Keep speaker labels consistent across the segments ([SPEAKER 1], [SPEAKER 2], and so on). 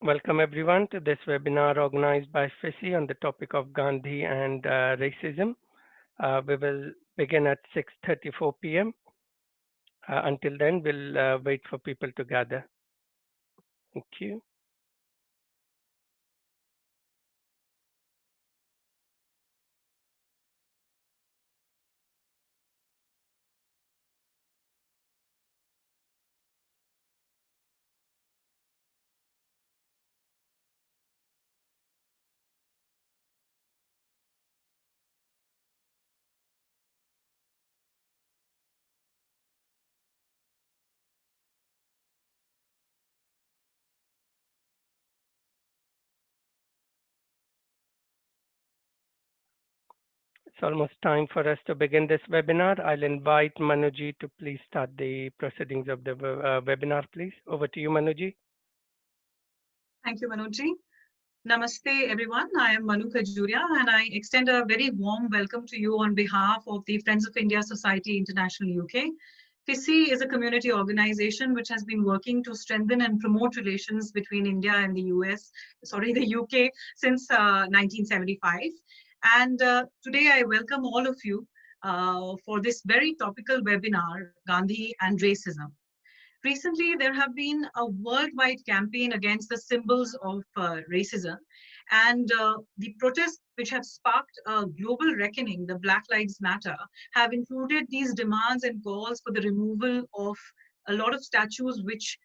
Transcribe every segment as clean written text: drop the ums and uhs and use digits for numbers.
[SPEAKER 1] Welcome everyone to this webinar organized by FISI on the topic of Gandhi and racism. We will begin at 6:34 p.m. Until then, we'll wait for people to gather. Thank you. It's almost time for us to begin this webinar. I'll invite Manuji to please start the proceedings of the webinar, please. Over to you, Manuji.
[SPEAKER 2] Thank you, Manoj. Namaste, everyone. I am Manu Khajuria, and I extend a very warm welcome to you on behalf of the Friends of India Society International UK. FISI is a community organization which has been working to strengthen and promote relations between India and the the UK since 1975. And today I welcome all of you for this very topical webinar, Gandhi and Racism. Recently, there have been a worldwide campaign against the symbols of racism, and the protests which have sparked a global reckoning, the Black Lives Matter, have included these demands and calls for the removal of a lot of statues which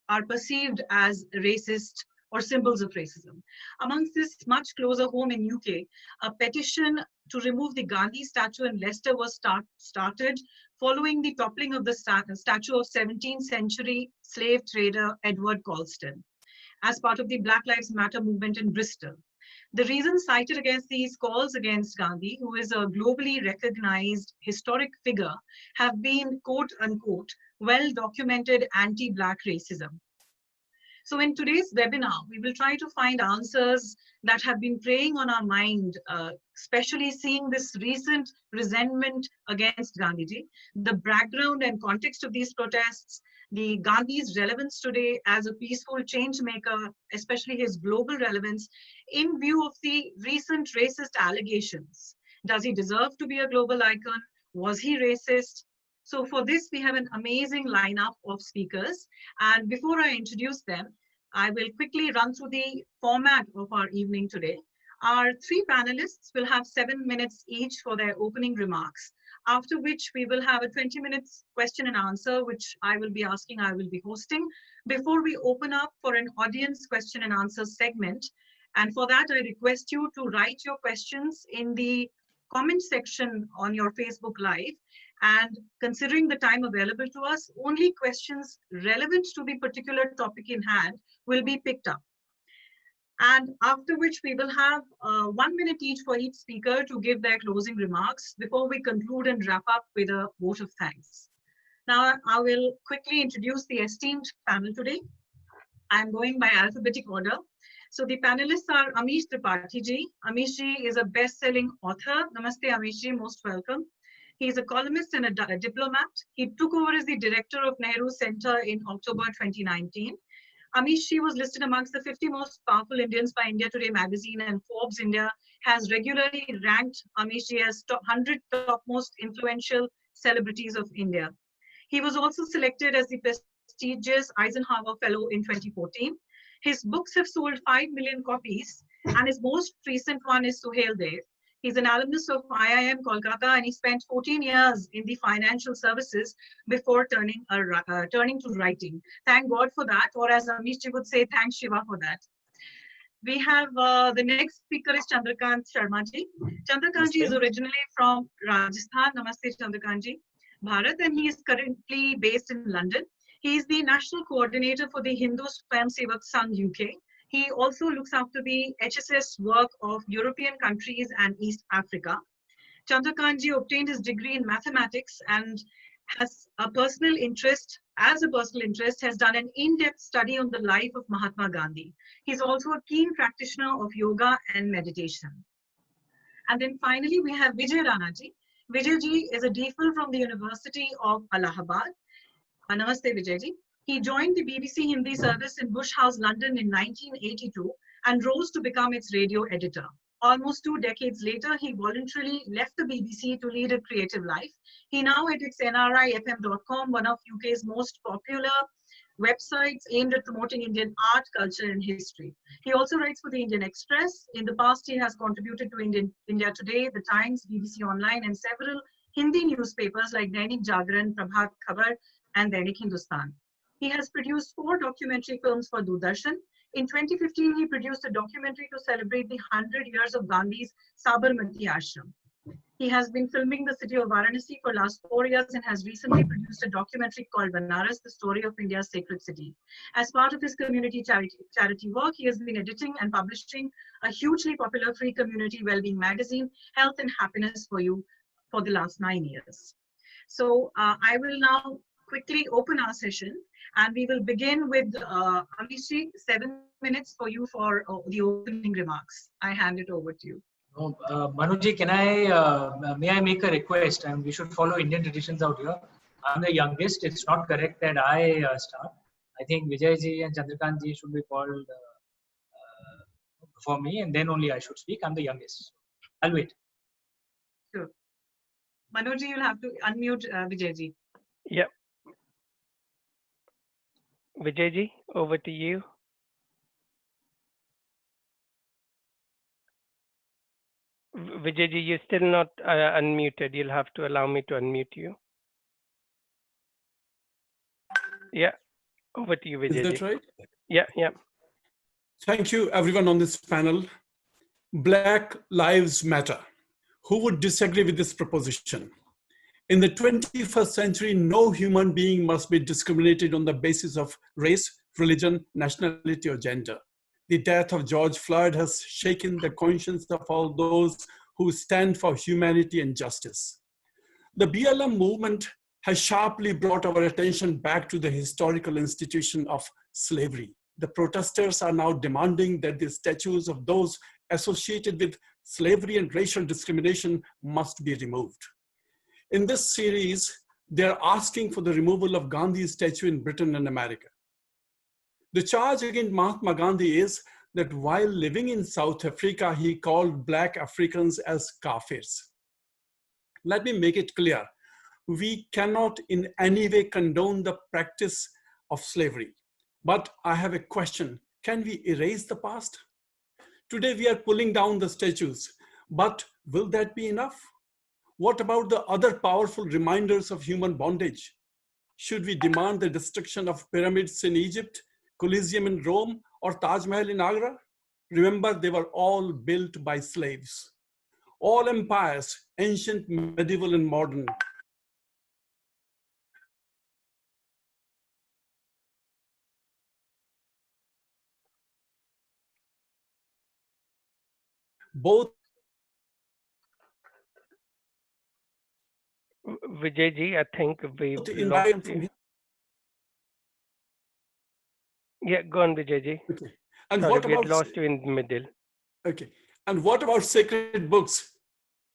[SPEAKER 2] are perceived as racist or symbols of racism. Amongst this, much closer home in UK, a petition to remove the Gandhi statue in Leicester was started following the toppling of the statue of 17th century slave trader Edward Colston as part of the Black Lives Matter movement in Bristol. The reasons cited against these calls against Gandhi, who is a globally recognized historic figure, have been quote unquote, well-documented anti-Black racism. So in today's webinar, we will try to find answers that have been preying on our mind, especially seeing this recent resentment against Gandhiji, the background and context of these protests, the Gandhi's relevance today as a peaceful change maker, especially his global relevance in view of the recent racist allegations. Does he deserve to be a global icon? Was he racist? So for this, we have an amazing lineup of speakers. And before I introduce them, I will quickly run through the format of our evening today. Our three panelists will have 7 minutes each for their opening remarks, after which we will have a 20 minutes question and answer, which I will be hosting, before we open up for an audience question and answer segment. And for that, I request you to write your questions in the comment section on your Facebook Live. And considering the time available to us, only questions relevant to the particular topic in hand will be picked up. And after which we will have 1 minute each for each speaker to give their closing remarks before we conclude and wrap up with a vote of thanks. Now, I will quickly introduce the esteemed panel today. I'm going by alphabetic order. So the panelists are Amish Tripathi ji. Amish ji is a best-selling author. Namaste, Amish ji, most welcome. He is a columnist and a diplomat. He took over as the director of Nehru Center in October 2019. Amish ji was listed amongst the 50 most powerful Indians by India Today magazine, and Forbes India has regularly ranked Amish ji as 100 topmost influential celebrities of India. He was also selected as the prestigious Eisenhower Fellow in 2014. His books have sold 5 million copies, and his most recent one is Suhail Dev. He's an alumnus of IIM Kolkata, and he spent 14 years in the financial services before turning to writing. Thank God for that, or as Amish ji would say, thanks Shiva for that. We have the next speaker is Chandrakant Sharma ji. Chandrakant ji is originally from Rajasthan. Namaste, Chandrakant ji. Bharat, and he is currently based in London. He is the national coordinator for the Hindu Swayamsevak Sangh UK. He also looks after the HSS work of European countries and East Africa. Chandrakant ji obtained his degree in mathematics and has a personal interest, has done an in-depth study on the life of Mahatma Gandhi. He's also a keen practitioner of yoga and meditation. And then finally, we have Vijay Rana ji. Vijay ji is a DPhil from the University of Allahabad. Namaste, Vijay ji. He joined the BBC Hindi service in Bush House, London in 1982 and rose to become its radio editor. Almost 2 decades later, he voluntarily left the BBC to lead a creative life. He now edits NRIFM.com, one of UK's most popular websites aimed at promoting Indian art, culture, and history. He also writes for the Indian Express. In the past, he has contributed to India Today, The Times, BBC Online, and several Hindi newspapers like Dainik Jagran, Prabhat Khabar, and Dainik Hindustan. He has produced 4 documentary films for Doordarshan. In 2015, he produced a documentary to celebrate the 100 years of Gandhi's Sabarmati Ashram. He has been filming the city of Varanasi for the last 4 years and has recently produced a documentary called Banaras, the story of India's sacred city. As part of his community charity work, he has been editing and publishing a hugely popular free community well-being magazine, Health and Happiness for You, for the last 9 years. So I will now quickly open our session, and we will begin with Amishi, 7 minutes for you for the opening remarks. I hand it over to you.
[SPEAKER 3] Manuji, may I make a request? And we should follow Indian traditions out here. I'm the youngest. It's not correct that I start. I think Vijayji and Chandrakantji should be called before me, and then only I should speak. I'm the youngest. I'll wait.
[SPEAKER 2] Sure. Manojji, you'll have to unmute Vijayji.
[SPEAKER 1] Yep. Vijayji, over to you. Vijayji, you're still not unmuted. You'll have to allow me to unmute you. Yeah, over to you, Vijayji.
[SPEAKER 4] Is that right?
[SPEAKER 1] Yeah, yeah.
[SPEAKER 4] Thank you, everyone on this panel. Black Lives Matter. Who would disagree with this proposition? In the 21st century, no human being must be discriminated on the basis of race, religion, nationality, or gender. The death of George Floyd has shaken the conscience of all those who stand for humanity and justice. The BLM movement has sharply brought our attention back to the historical institution of slavery. The protesters are now demanding that the statues of those associated with slavery and racial discrimination must be removed. In this series, they're asking for the removal of Gandhi's statue in Britain and America. The charge against Mahatma Gandhi is that while living in South Africa, he called Black Africans as Kafirs. Let me make it clear. We cannot in any way condone the practice of slavery. But I have a question. Can we erase the past? Today we are pulling down the statues, but will that be enough? What about the other powerful reminders of human bondage? Should we demand the destruction of pyramids in Egypt, Colosseum in Rome, or Taj Mahal in Agra? Remember, they were all built by slaves. All empires, ancient, medieval, and modern, both.
[SPEAKER 1] Vijayji, I think we've lost you. Yeah, go on, Vijayji.
[SPEAKER 4] Okay. And
[SPEAKER 1] sorry,
[SPEAKER 4] what
[SPEAKER 1] we
[SPEAKER 4] about,
[SPEAKER 1] had lost you in the middle.
[SPEAKER 4] Okay. And what about sacred books?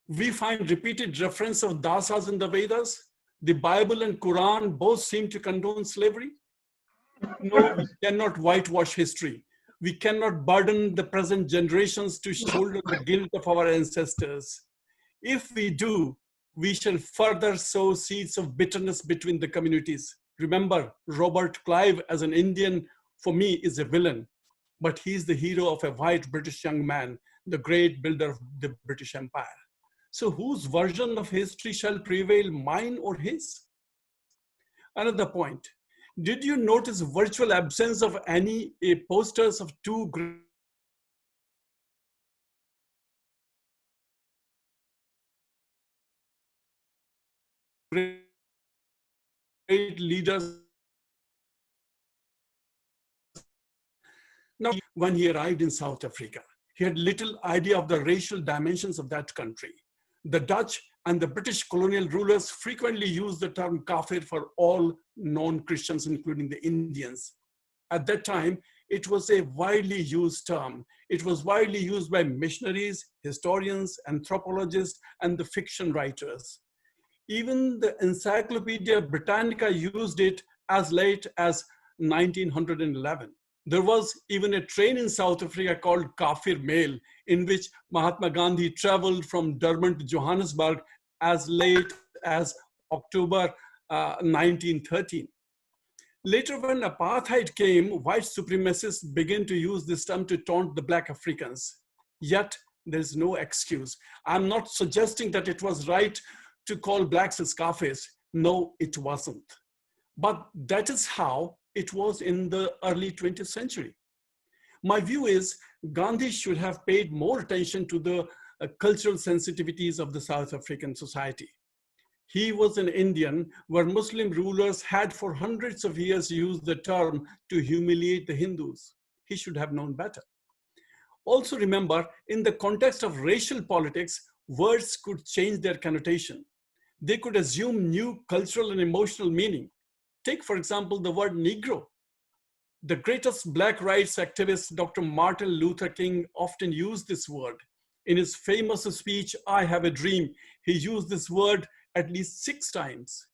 [SPEAKER 4] We find repeated reference of dasas in the Vedas. The Bible and Quran both seem to condone slavery. No, we cannot whitewash history. We cannot burden the present generations to shoulder the guilt of our ancestors. If we do, we shall further sow seeds of bitterness between the communities. Remember, Robert Clive as an Indian, for me, is a villain, but he's the hero of a white British young man, the great builder of the British Empire. So whose version of history shall prevail, mine or his? Another point. Did you notice virtual absence of any posters of two great leaders? Now, when he arrived in South Africa, he had little idea of the racial dimensions of that country. The Dutch and the British colonial rulers frequently used the term kafir for all non-Christians, including the Indians. At that time, it was a widely used term. It was widely used by missionaries, historians, anthropologists, and the fiction writers. Even the Encyclopedia Britannica used it as late as 1911. There was even a train in South Africa called Kafir Mail, in which Mahatma Gandhi traveled from Durban to Johannesburg as late as October 1913. Later, when apartheid came, white supremacists began to use this term to taunt the Black Africans. Yet, there's no excuse. I'm not suggesting that it was right to call blacks as kafirs. No, it wasn't. But that is how it was in the early 20th century. My view is Gandhi should have paid more attention to the cultural sensitivities of the South African society. He was an Indian where Muslim rulers had for hundreds of years used the term to humiliate the Hindus. He should have known better. Also remember, in the context of racial politics, words could change their connotation. They could assume new cultural and emotional meaning. Take, for example, the word Negro. The greatest Black rights activist, Dr. Martin Luther King, often used this word. In his famous speech, I Have a Dream, he used this word at least 6 times.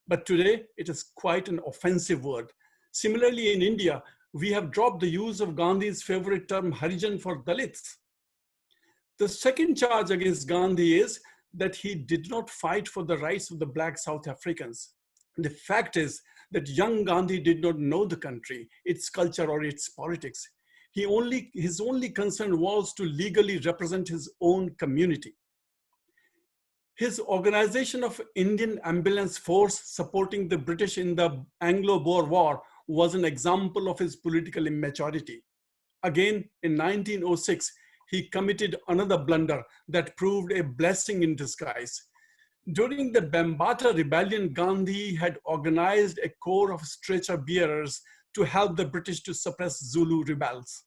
[SPEAKER 4] But today, it is quite an offensive word. Similarly, in India, we have dropped the use of Gandhi's favorite term, Harijan, for Dalits. The second charge against Gandhi is that he did not fight for the rights of the Black South Africans. The fact is that young Gandhi did not know the country, its culture, or its politics. His only concern was to legally represent his own community. His organization of Indian Ambulance Force supporting the British in the Anglo-Boer War was an example of his political immaturity. Again, in 1906, he committed another blunder that proved a blessing in disguise. During the Bambata Rebellion, Gandhi had organized a corps of stretcher bearers to help the British to suppress Zulu rebels.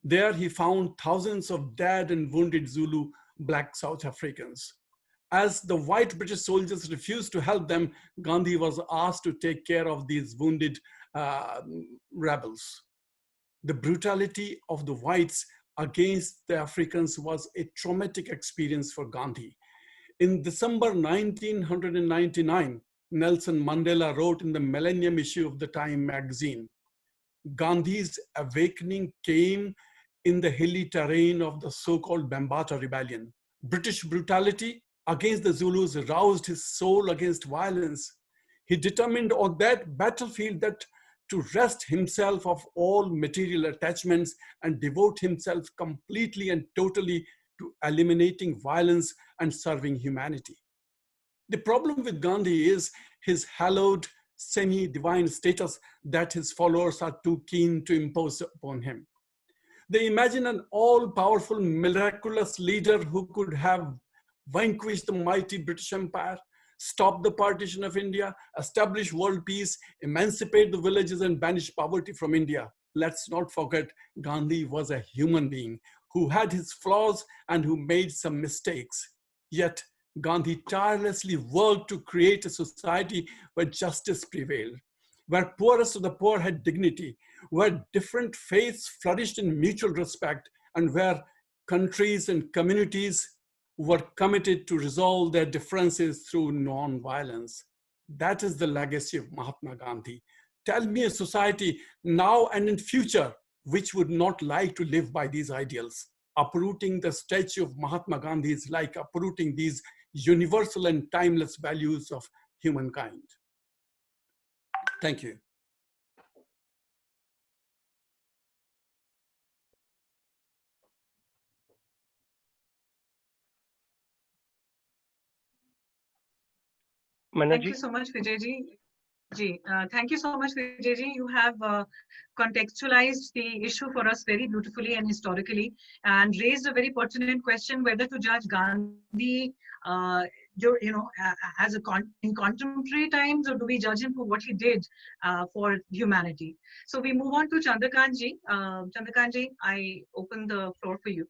[SPEAKER 4] There he found thousands of dead and wounded Zulu Black South Africans. As the white British soldiers refused to help them, Gandhi was asked to take care of these wounded rebels. The brutality of the whites against the Africans was a traumatic experience for Gandhi. In December 1999, Nelson Mandela wrote in the Millennium issue of the Time magazine, Gandhi's awakening came in the hilly terrain of the so-called Bambata Rebellion. British brutality against the Zulus roused his soul against violence. He determined on that battlefield that to wrest himself of all material attachments and devote himself completely and totally to eliminating violence and serving humanity. The problem with Gandhi is his hallowed semi-divine status that his followers are too keen to impose upon him. They imagine an all-powerful, miraculous leader who could have vanquished the mighty British Empire, stop the partition of India, establish world peace, emancipate the villages, and banish poverty from India. Let's not forget, Gandhi was a human being who had his flaws and who made some mistakes. Yet, Gandhi tirelessly worked to create a society where justice prevailed, where poorest of the poor had dignity, where different faiths flourished in mutual respect, and where countries and communities were committed to resolve their differences through non-violence. That is the legacy of Mahatma Gandhi. Tell me a society now and in future which would not like to live by these ideals. Uprooting the statue of Mahatma Gandhi is like uprooting these universal and timeless values of humankind. Thank you.
[SPEAKER 1] Manu
[SPEAKER 2] Thank
[SPEAKER 1] ji?
[SPEAKER 2] you so much, Vijayji. Thank you so much, Vijayji. You have contextualized the issue for us very beautifully and historically, and raised a very pertinent question whether to judge Gandhi, as in contemporary times, or do we judge him for what he did for humanity? So we move on to Chandrakantji. Chandrakantji, I open the floor for you.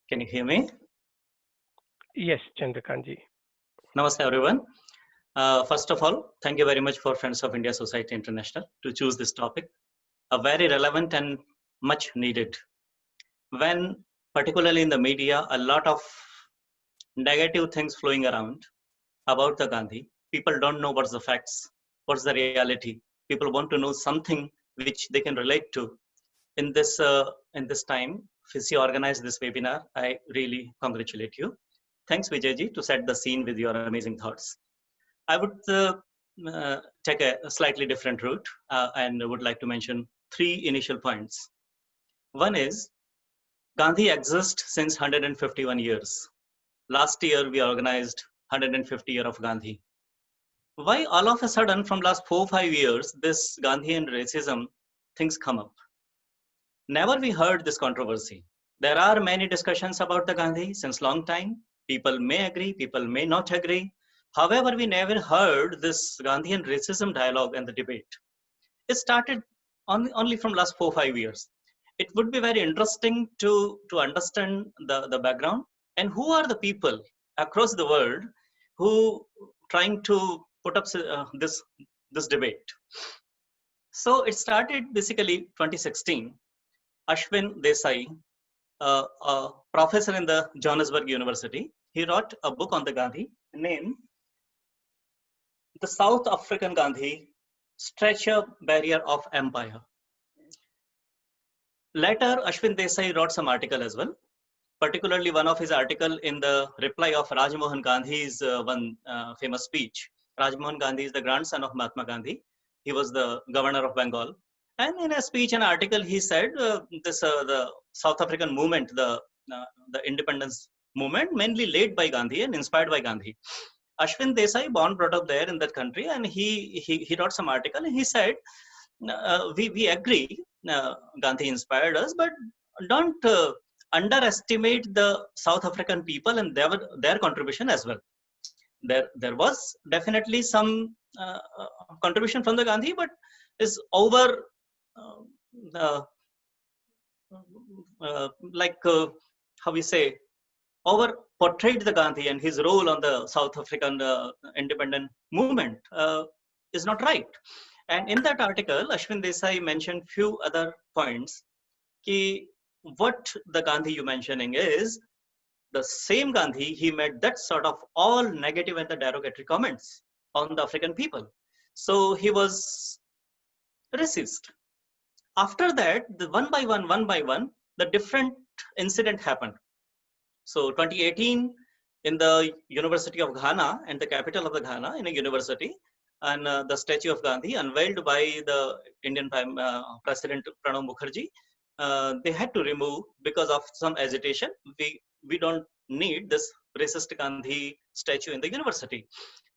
[SPEAKER 5] Can you hear me?
[SPEAKER 1] Yes, Chandrakantji.
[SPEAKER 5] Namaste, everyone. First of all, thank you very much for Friends of India Society International to choose this topic, a very relevant and much needed. When, particularly in the media, a lot of negative things flowing around about the Gandhi, people don't know what's the facts. what's the reality. People want to know something which they can relate to. In this time, FISI organized this webinar. I really congratulate you. Thanks, Vijayji, to set the scene with your amazing thoughts. I would take a slightly different route and would like to mention 3 initial points. One is, Gandhi exists since 151 years. Last year, we organized 150 years of Gandhi. Why all of a sudden from last 4-5 years, this Gandhian racism things come up? Never we heard this controversy. There are many discussions about the Gandhi since long time. People may agree, people may not agree. However, we never heard this Gandhian racism dialogue and the debate. It started only from last 4-5 years. It would be very interesting to understand the background and who are the people across the world who trying to put up this debate. So it started basically 2016. Ashwin Desai, a professor in the Johannesburg University, he wrote a book on the Gandhi named The South African Gandhi, Stature Barrier of Empire. Later, Ashwin Desai wrote some article as well, particularly one of his article in the reply of Rajmohan Gandhi's one famous speech. Rajmohan Gandhi is the grandson of Mahatma Gandhi. He was the governor of Bengal. And in a speech and article, he said the South African movement, the independence movement, mainly led by Gandhi and inspired by Gandhi. Ashwin Desai, born brought up there in that country, and he wrote some article, and he said, we agree, Gandhi inspired us, but don't underestimate the South African people and their contribution as well. There was definitely some contribution from the Gandhi, but is over how we say, over portrayed the Gandhi and his role on the South African independent movement is not right. And in that article, Ashwin Desai mentioned few other points. What the Gandhi you're mentioning is the same Gandhi, he made that sort of all negative and the derogatory comments on the African people. So he was racist. After that, one by one, the different incident happened. So 2018, in the University of Ghana, and the capital of the Ghana, in a university, and the statue of Gandhi unveiled by the Indian President Pranab Mukherjee, they had to remove because of some agitation. We don't need this racist Gandhi statue in the university.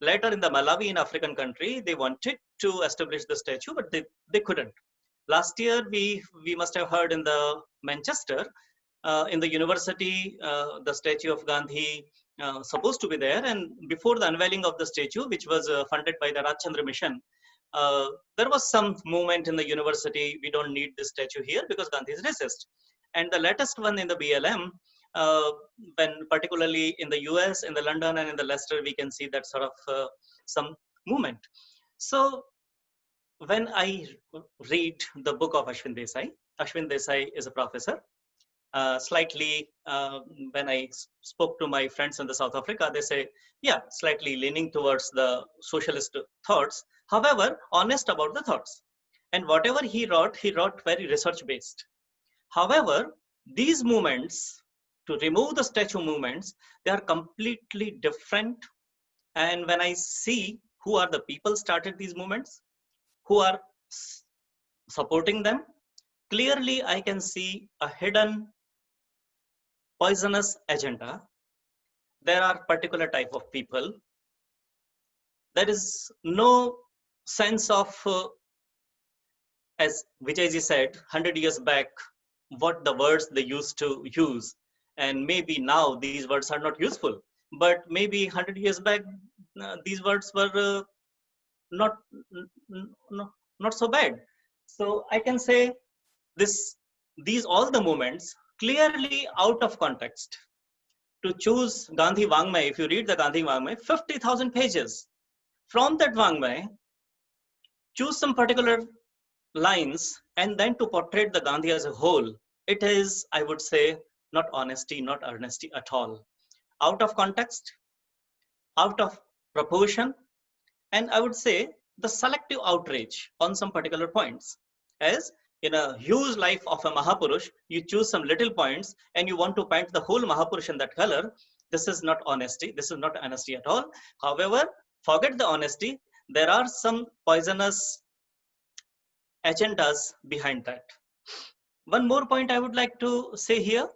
[SPEAKER 5] Later in the Malawi, in African country, they wanted to establish the statue, but they couldn't. Last year, we must have heard in the Manchester, in the university, the statue of Gandhi supposed to be there, and before the unveiling of the statue, which was funded by the Rajchandra Mission, there was some movement in the university, we don't need this statue here because Gandhi is racist. And the latest one in the BLM, when particularly in the US, in the London and in the Leicester, we can see that sort of some movement. So when I read the book of Ashwin Desai is a professor. Slightly, when I spoke to my friends in the South Africa, they say, yeah, slightly leaning towards the socialist thoughts. However, honest about the thoughts. And whatever he wrote very research-based. However, these movements, to remove the statue movements, they are completely different. And when I see who are the people started these movements, who are supporting them, clearly I can see a hidden poisonous agenda. There are particular type of people. There is no sense of, as Vijayji said, 100 years back, what the words they used to use. And maybe now these words are not useful, but maybe 100 years back, these words were not so bad. So I can say these all the moments clearly out of context. To choose Gandhi Vangmay, if you read the Gandhi Vangmay, 50,000 pages. From that Vangmay, choose some particular lines and then to portray the Gandhi as a whole. It is, I would say, not honesty, not earnesty at all. Out of context, out of proportion, and I would say the selective outrage on some particular points. As in a huge life of a Mahapurush, you choose some little points and you want to paint the whole Mahapurush in that color. This is not honesty. This is not honesty at all. However, forget the honesty. There are some poisonous agendas behind that. One more point I would like to say here.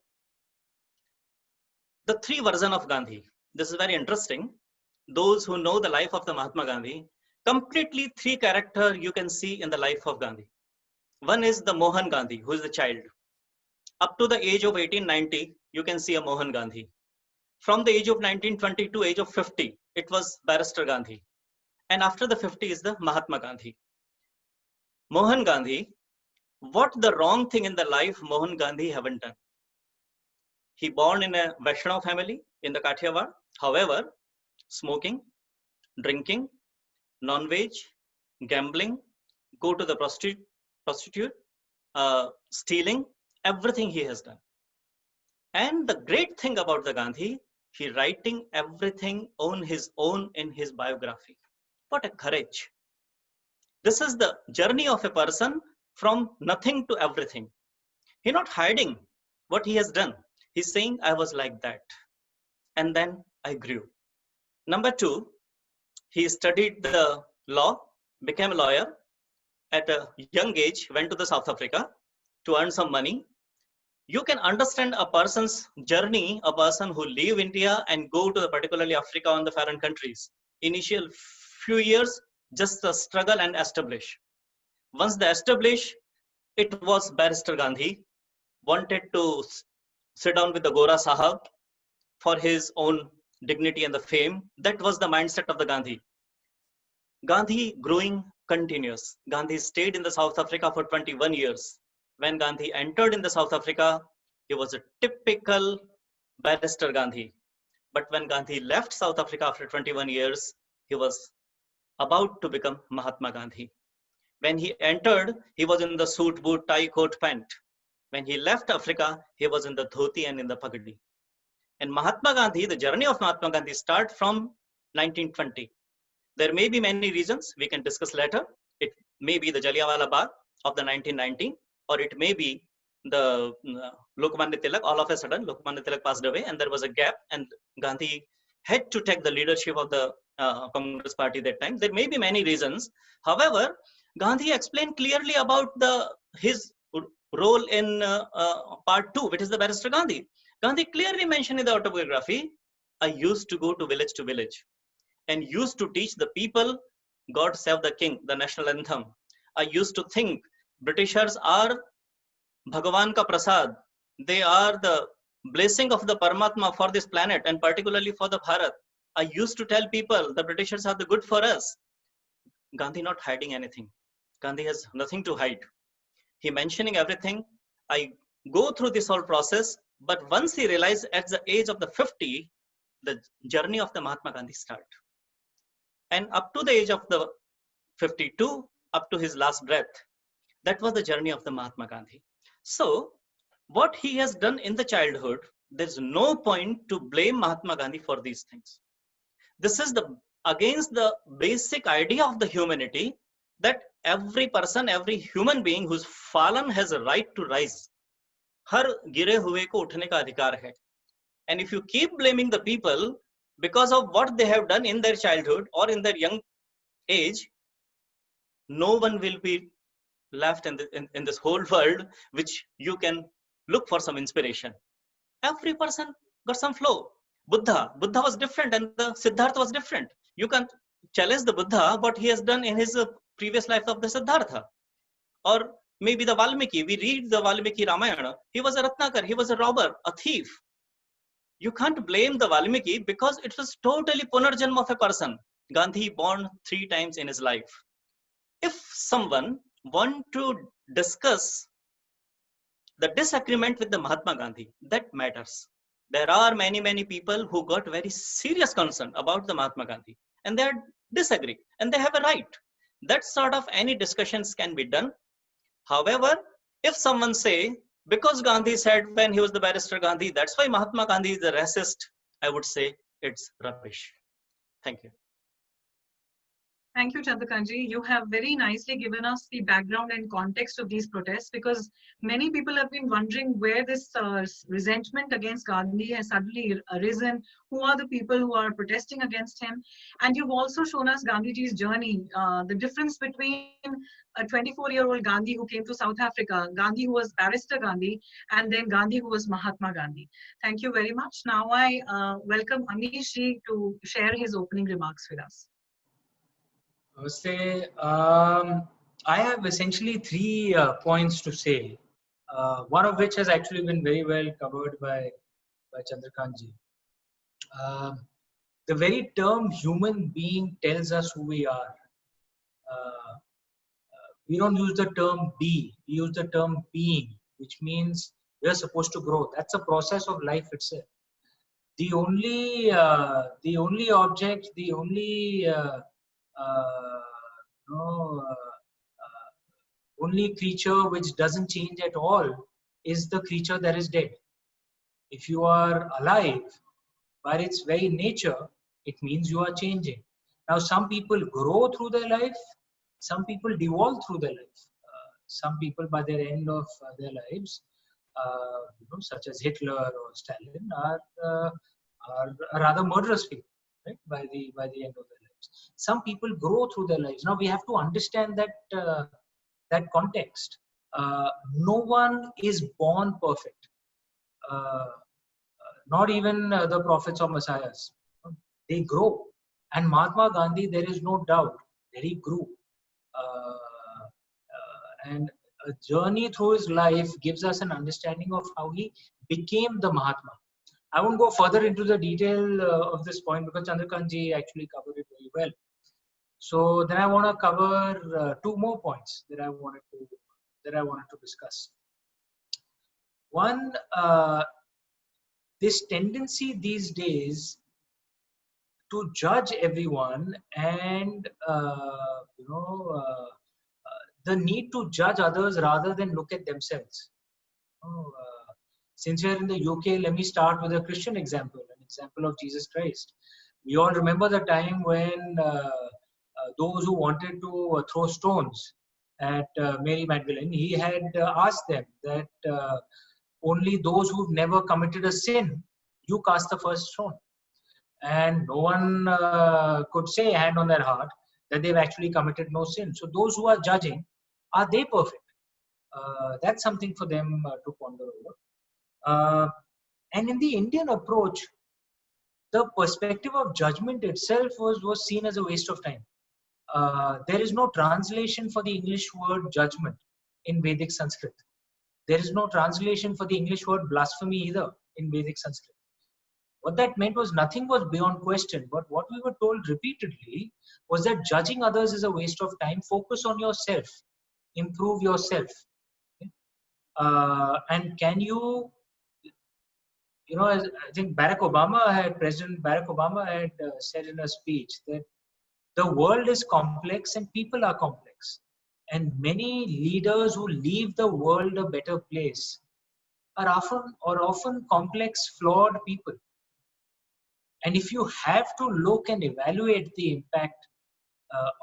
[SPEAKER 5] The three versions of Gandhi. This is very interesting. Those who know the life of the Mahatma Gandhi, completely three characters you can see in the life of Gandhi. One is the Mohan Gandhi, who is the child. Up to the age of 1890, you can see a Mohan Gandhi. From the age of 1920 to age of 50, it was Barrister Gandhi. And after the 50 is the Mahatma Gandhi. Mohan Gandhi, what the wrong thing in the life Mohan Gandhi haven't done? He born in a Vaishnava family in the Kathiawar. However, smoking, drinking, non-veg, gambling, go to the prostitute, stealing, everything he has done. And the great thing about the Gandhi, he writing everything on his own in his biography. What a courage. This is the journey of a person from nothing to everything. He's not hiding what he has done. He's saying, I was like that. And then I grew. Number two, he studied the law, became a lawyer. At a young age, went to the South Africa to earn some money. You can understand a person's journey, a person who leave India and go to the particularly Africa and the foreign countries. Initial few years, just the struggle and establish. Once they establish, it was Barrister Gandhi wanted to sit down with the Gora Sahab for his own dignity and the fame. That was the mindset of the Gandhi. Gandhi growing continuous. Gandhi stayed in the South Africa for 21 years. When Gandhi entered in the South Africa, he was a typical Barrister Gandhi. But when Gandhi left South Africa after 21 years, he was about to become Mahatma Gandhi. When he entered, he was in the suit, boot, tie, coat, pant. When he left Africa, he was in the dhoti and in the pagadi. And Mahatma Gandhi, the journey of Mahatma Gandhi starts from 1920. There may be many reasons we can discuss later. It may be the Jallianwala Bagh of the 1919, or it may be the Lokmanya Tilak. All of a sudden, Lokmanya Tilak passed away and there was a gap and Gandhi had to take the leadership of the Congress party that time. There may be many reasons. However, Gandhi explained clearly about his role in part 2, which is the Barrister Gandhi. Gandhi clearly mentioned in the autobiography, I used to go to village and used to teach the people, God Save the King, the national anthem. I used to think Britishers are Bhagavan ka prasad. They are the blessing of the Paramatma for this planet and particularly for the Bharat. I used to tell people the Britishers are the good for us. Gandhi not hiding anything. Gandhi has nothing to hide. He mentioning everything. I go through this whole process, but once he realized at the age of the 50, the journey of the Mahatma Gandhi start. And up to the age of the 52, up to his last breath, that was the journey of the Mahatma Gandhi. So what he has done in the childhood, there's no point to blame Mahatma Gandhi for these things. This is against the basic idea of the humanity that every person, every human being who's fallen has a right to rise. हर गिरे हुए को उठने का अधिकार है. And if you keep blaming the people because of what they have done in their childhood or in their young age, no one will be left in this whole world which you can look for some inspiration. Every person got some flaw. Buddha was different and the Siddhartha was different. You can challenge the Buddha what he has done in his previous life of the Siddhartha. Or maybe the Valmiki, we read the Valmiki Ramayana, he was a Ratnakar, he was a robber, a thief. You can't blame the Valmiki because it was totally Punarjanma of a person. Gandhi born 3 times in his life. If someone want to discuss the disagreement with the Mahatma Gandhi, that matters. There are many people who got very serious concern about the Mahatma Gandhi and they disagree and they have a right. That sort of any discussions can be done. However, if someone say, because Gandhi said when he was the Barrister Gandhi, that's why Mahatma Gandhi is a racist, I would say it's rubbish. Thank you.
[SPEAKER 2] Thank you, Chandrakantji. You have very nicely given us the background and context of these protests, because many people have been wondering where this resentment against Gandhi has suddenly arisen. Who are the people who are protesting against him? And you've also shown us Gandhiji's journey, the difference between a 24-year-old Gandhi who came to South Africa, Gandhi who was Barrister Gandhi, and then Gandhi who was Mahatma Gandhi. Thank you very much. Now I welcome Amish Ji to share his opening remarks with us.
[SPEAKER 3] I have essentially three points to say, one of which has actually been very well covered by Chandrakantji. The very term human being tells us who we are. We don't use the term be, we use the term being, which means we are supposed to grow. That's a process of life itself. The only object, the only only creature which doesn't change at all is the creature that is dead. If you are alive, by its very nature, it means you are changing. Now, some people grow through their life, some people devolve through their life. Some people, by the end of their lives, such as Hitler or Stalin, are rather murderous people, right? By the end of their lives. Some people grow through their lives. Now we have to understand that that context. No one is born perfect. Not even the prophets or messiahs. They grow. And Mahatma Gandhi, there is no doubt that he grew. And a journey through his life gives us an understanding of how he became the Mahatma. I won't go further into the detail of this point because Chandrakantji actually covered it very well. So then I want to cover two more points that I wanted to discuss. One, this tendency these days to judge everyone and the need to judge others rather than look at themselves. Since we are in the UK, let me start with a Christian example, an example of Jesus Christ. We all remember the time when those who wanted to throw stones at Mary Magdalene, he had asked them that only those who've never committed a sin, you cast the first stone. And no one could say, hand on their heart, that they've actually committed no sin. So those who are judging, are they perfect? That's something for them to ponder over. And in the Indian approach, the perspective of judgment itself was seen as a waste of time. There is no translation for the English word judgment in Vedic Sanskrit. There is no translation for the English word blasphemy either in Vedic Sanskrit. What that meant was nothing was beyond question, but what we were told repeatedly was that judging others is a waste of time. Focus on yourself, improve yourself. And can you, I think President Barack Obama had said in a speech that the world is complex and people are complex. And many leaders who leave the world a better place are often complex, flawed people. And if you have to look and evaluate the impact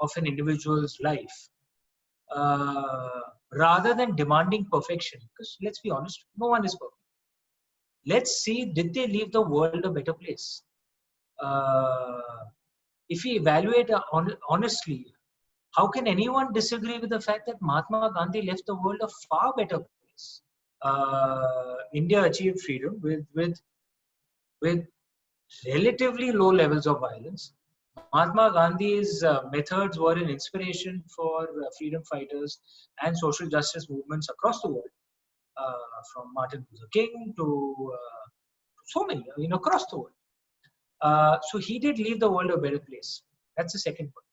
[SPEAKER 3] of an individual's life, rather than demanding perfection, because let's be honest, no one is perfect. Let's see, did they leave the world a better place? If we evaluate honestly, how can anyone disagree with the fact that Mahatma Gandhi left the world a far better place? India achieved freedom with relatively low levels of violence. Mahatma Gandhi's methods were an inspiration for freedom fighters and social justice movements across the world, from Martin Luther King to so many, across the world. So he did leave the world a better place. That's the second point.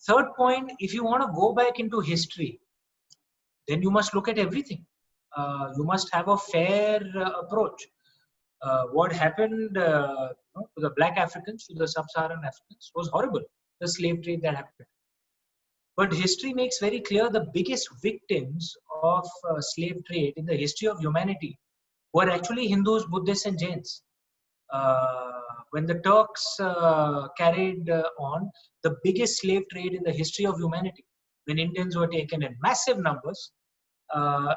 [SPEAKER 3] Third point, if you want to go back into history, then you must look at everything. You must have a fair approach. What happened to the black Africans, to the sub-Saharan Africans, was horrible. The slave trade that happened. But history makes very clear the biggest victims of slave trade in the history of humanity were actually Hindus, Buddhists, and Jains. when the Turks carried on the biggest slave trade in the history of humanity, when Indians were taken in massive numbers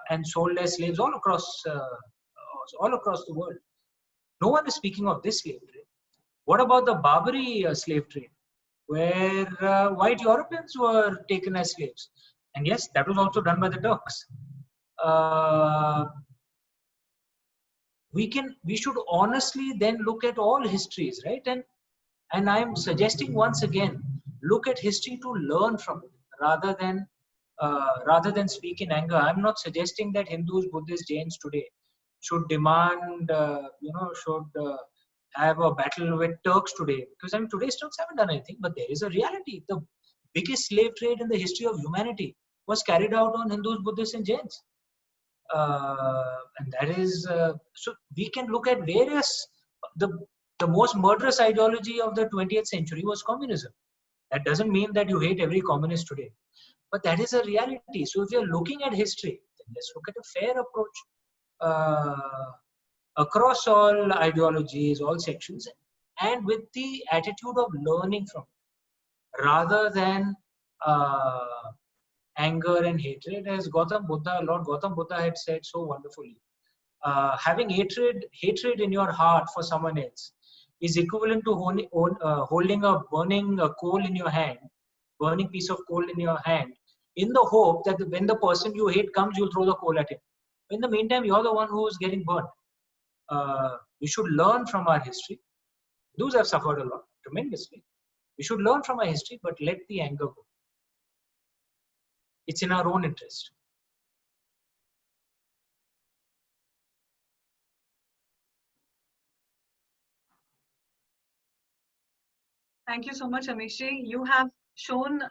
[SPEAKER 3] and sold as slaves all across the world. No one is speaking of this slave trade. What about the Barbary slave trade, where white Europeans were taken as slaves? And yes, that was also done by the Turks. We should honestly then look at all histories, right? And I'm suggesting once again, look at history to learn from it rather than speak in anger. I'm not suggesting that Hindus, Buddhists, Jains today should demand, have a battle with Turks today, because I mean today's Turks haven't done anything, but there is a reality. The biggest slave trade in the history of humanity was carried out on Hindus, Buddhists, and Jains. And that is so we can look at various the most murderous ideology of the 20th century was communism. That doesn't mean that you hate every communist today, but that is a reality. So if you're looking at history, then let's look at a fair approach across all ideologies, all sections, and with the attitude of learning from it, rather than anger and hatred, as Lord Gautam Buddha had said so wonderfully. Having hatred in your heart for someone else is equivalent to holding a burning coal in your hand, burning piece of coal in your hand, in the hope that when the person you hate comes, you'll throw the coal at him. In the meantime, you're the one who is getting burned. We should learn from our history. Those have suffered a lot, tremendously. We should learn from our history, but let the anger go. It's in our own interest.
[SPEAKER 2] Thank you so much, Amishji. You have shown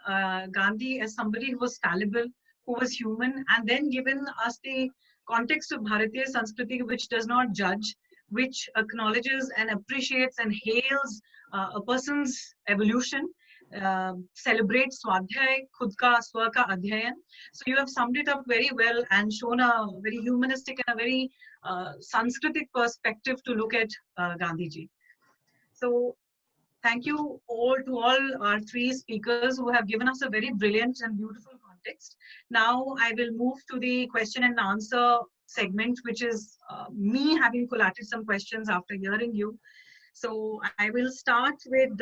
[SPEAKER 2] Gandhi as somebody who was fallible, who was human, and then given us the context of Bharatiya Sanskriti, which does not judge, which acknowledges and appreciates and hails a person's evolution, celebrates Swadhyay, Khud ka Swa ka Adhyayan. So you have summed it up very well and shown a very humanistic and a very Sanskritic perspective to look at Gandhiji. So thank you all to all our three speakers who have given us a very brilliant and beautiful context. Now I will move to the question and answer segment, which is me having collated some questions after hearing you. So I will start with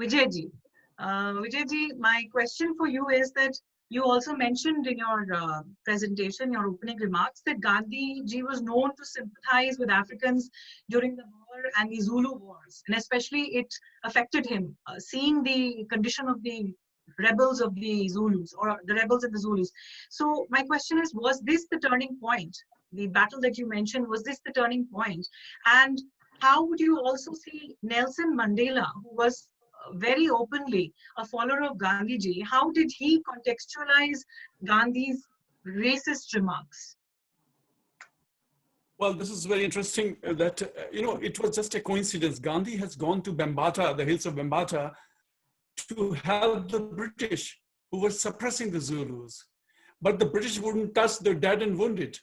[SPEAKER 2] Vijayji. Vijayji, my question for you is that you also mentioned in your presentation, your opening remarks, that Gandhiji was known to sympathize with Africans during the Boer and the Zulu wars, and especially it affected him, seeing the condition of the rebels of the Zulus, or the rebels of the Zulus. So my question is, was this the turning point? The battle that you mentioned, was this the turning point? And how would you also see Nelson Mandela, who was very openly a follower of Gandhiji, how did he contextualize Gandhi's racist remarks?
[SPEAKER 4] Well, this is very interesting that, it was just a coincidence. Gandhi has gone to Bambata, the hills of Bambata, to help the British who were suppressing the Zulus. But the British wouldn't touch the dead and wounded.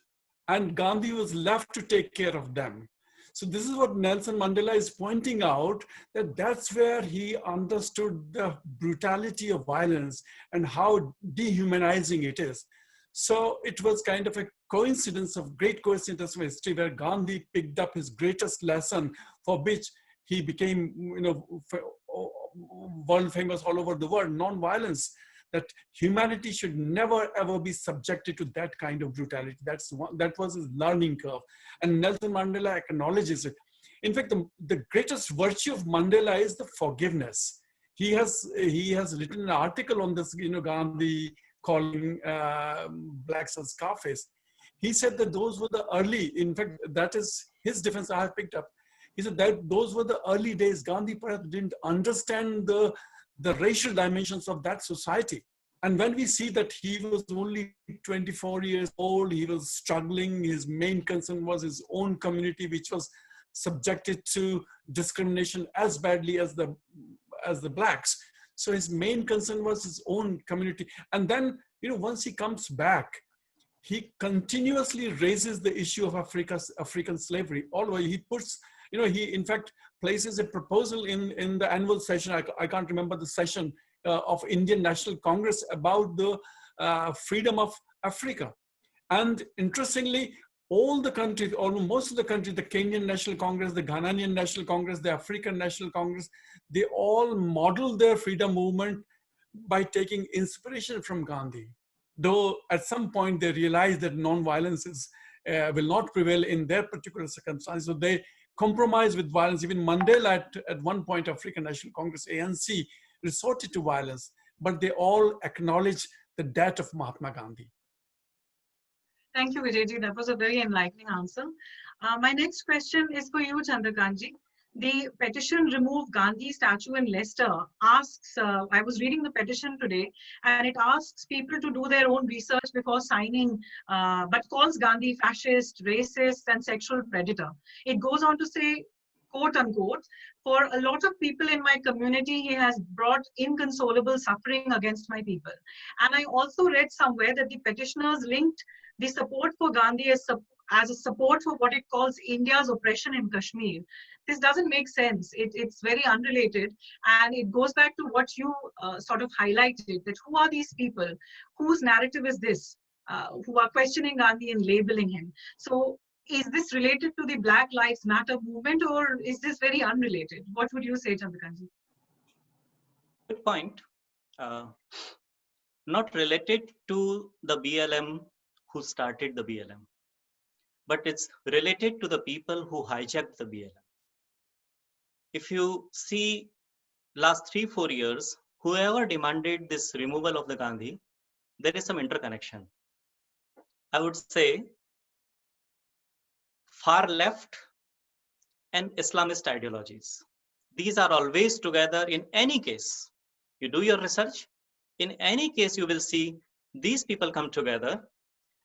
[SPEAKER 4] And Gandhi was left to take care of them. So this is what Nelson Mandela is pointing out, that that's where he understood the brutality of violence and how dehumanizing it is. So it was kind of a coincidence of great coincidence of history, where Gandhi picked up his greatest lesson, for which he became, world famous all over the world, non-violence, that humanity should never ever be subjected to that kind of brutality. That was his learning curve. And Nelson Mandela acknowledges it. In fact, the greatest virtue of Mandela is the forgiveness. He has written an article on this, Gandhi calling blacks as Scarface. He said that those were the early, in fact, that is his defense I have picked up. He said that those were the early days. Gandhi perhaps didn't understand the racial dimensions of that society. And when we see that he was only 24 years old, he was struggling, his main concern was his own community, which was subjected to discrimination as badly as the blacks. So his main concern was his own community. And then, once he comes back, he continuously raises the issue of African slavery. Although he puts he in fact places a proposal in the annual session. I can't remember the session of Indian National Congress about the freedom of Africa. And interestingly, all the countries, almost most of the countries, the Kenyan National Congress, the Ghanaian National Congress, the African National Congress, they all model their freedom movement by taking inspiration from Gandhi. Though at some point they realize that non-violence will not prevail in their particular circumstances, so they compromise with violence. Even Mandela at one point, African National Congress, ANC, resorted to violence, but they all acknowledge the death of Mahatma Gandhi.
[SPEAKER 2] Thank you, Vijayji. That was a very enlightening answer. My next question is for you, Chandrakantji. The petition Remove Gandhi statue in Leicester asks, I was reading the petition today, and it asks people to do their own research before signing, but calls Gandhi fascist, racist, and sexual predator. It goes on to say, quote unquote, for a lot of people in my community, he has brought inconsolable suffering against my people. And I also read somewhere that the petitioners linked the support for Gandhi as a support for what it calls India's oppression in Kashmir. This doesn't make sense. It's very unrelated. And it goes back to what you sort of highlighted, that who are these people? Whose narrative is this? Who are questioning Gandhi and labeling him? So is this related to the Black Lives Matter movement, or is this very unrelated? What would you say, Chandrakantji?
[SPEAKER 5] Good point. Not related to the BLM who started the BLM, but it's related to the people who hijacked the BLM. If you see last 3-4 years, whoever demanded this removal of the Gandhi, there is some interconnection. I would say far left and Islamist ideologies. These are always together in any case. You do your research, in any case you will see these people come together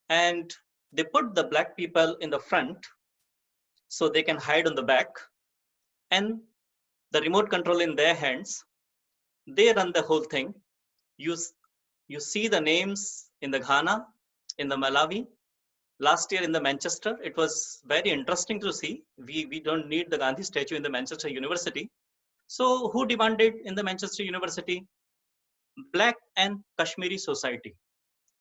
[SPEAKER 5] and they put the black people in the front so they can hide on the back, and the remote control in their hands. They run the whole thing. You see the names in the Ghana, in the Malawi. Last year in the Manchester, it was very interesting to see. We don't need the Gandhi statue in the Manchester University. So who demanded in the Manchester University? Black and Kashmiri society.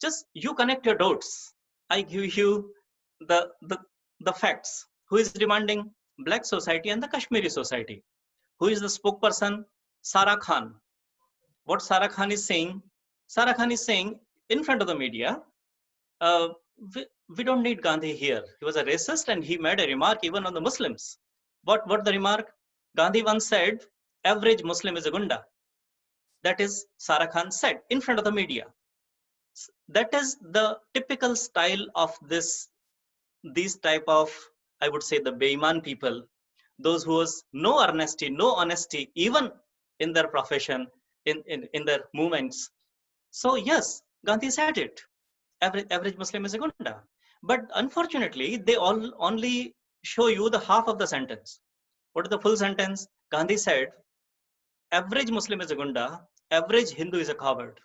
[SPEAKER 5] Just you connect your dots. I give you the facts. Who is demanding? Black society and the Kashmiri society. Who is the spokesperson? Sara Khan. What Sara Khan is saying? Sara Khan is saying in front of the media, we don't need Gandhi here. He was a racist and he made a remark even on the Muslims. What the remark? Gandhi once said, average Muslim is a gunda. That is Sara Khan said in front of the media. That is the typical style of these type of, I would say, the Beiman people, those who has no honesty, even in their profession, in their movements. So yes, Gandhi said it. Average Muslim is a gunda. But unfortunately, they all only show you the half of the sentence. What is the full sentence? Gandhi said, average Muslim is a gunda, average Hindu is a coward.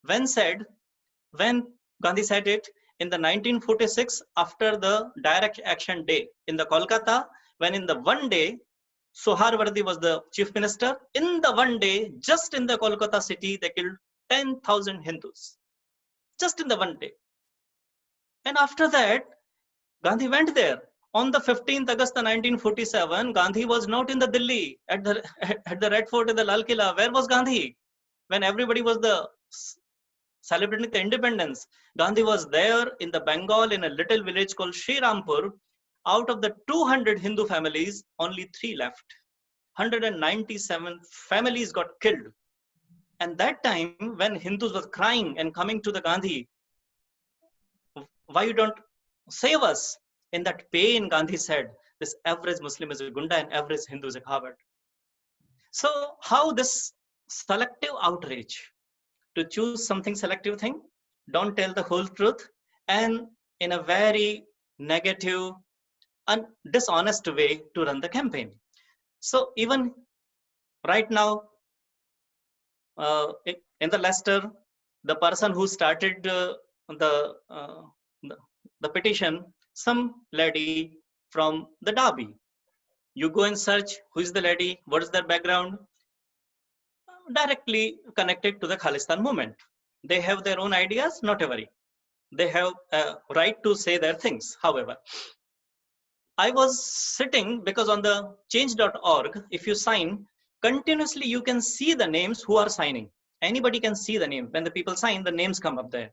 [SPEAKER 5] When Gandhi said it in the 1946, after the direct action day in the Kolkata, when in the one day, Suharwardi was the chief minister, in the one day, just in the Kolkata city, they killed 10,000 Hindus. Just in the one day. And after that, Gandhi went there. On the 15th August 1947, Gandhi was not in the Delhi at the Red Fort in the Lal Killa. Where was Gandhi? When everybody was celebrating the independence, Gandhi was there in the Bengal in a little village called Srirampur. Out of the 200 Hindu families, only 3 left. 197 families got killed. And that time, when Hindus were crying and coming to the Gandhi, why you don't save us? In that pain, Gandhi said, this average Muslim is a gunda and average Hindu is a coward. So how this selective outrage to choose something selective thing, don't tell the whole truth, and in a very negative and dishonest way to run the campaign. So even right now, in the Leicester, the person who started the petition, some lady from the Derby, You go and search who is the lady, what is their background, directly connected to the Khalistan movement. They have their own ideas, not a worry. They have a right to say their things. However, I was sitting because on the change.org, if you sign, continuously you can see the names who are signing. Anybody can see the name. When the people sign, the names come up there.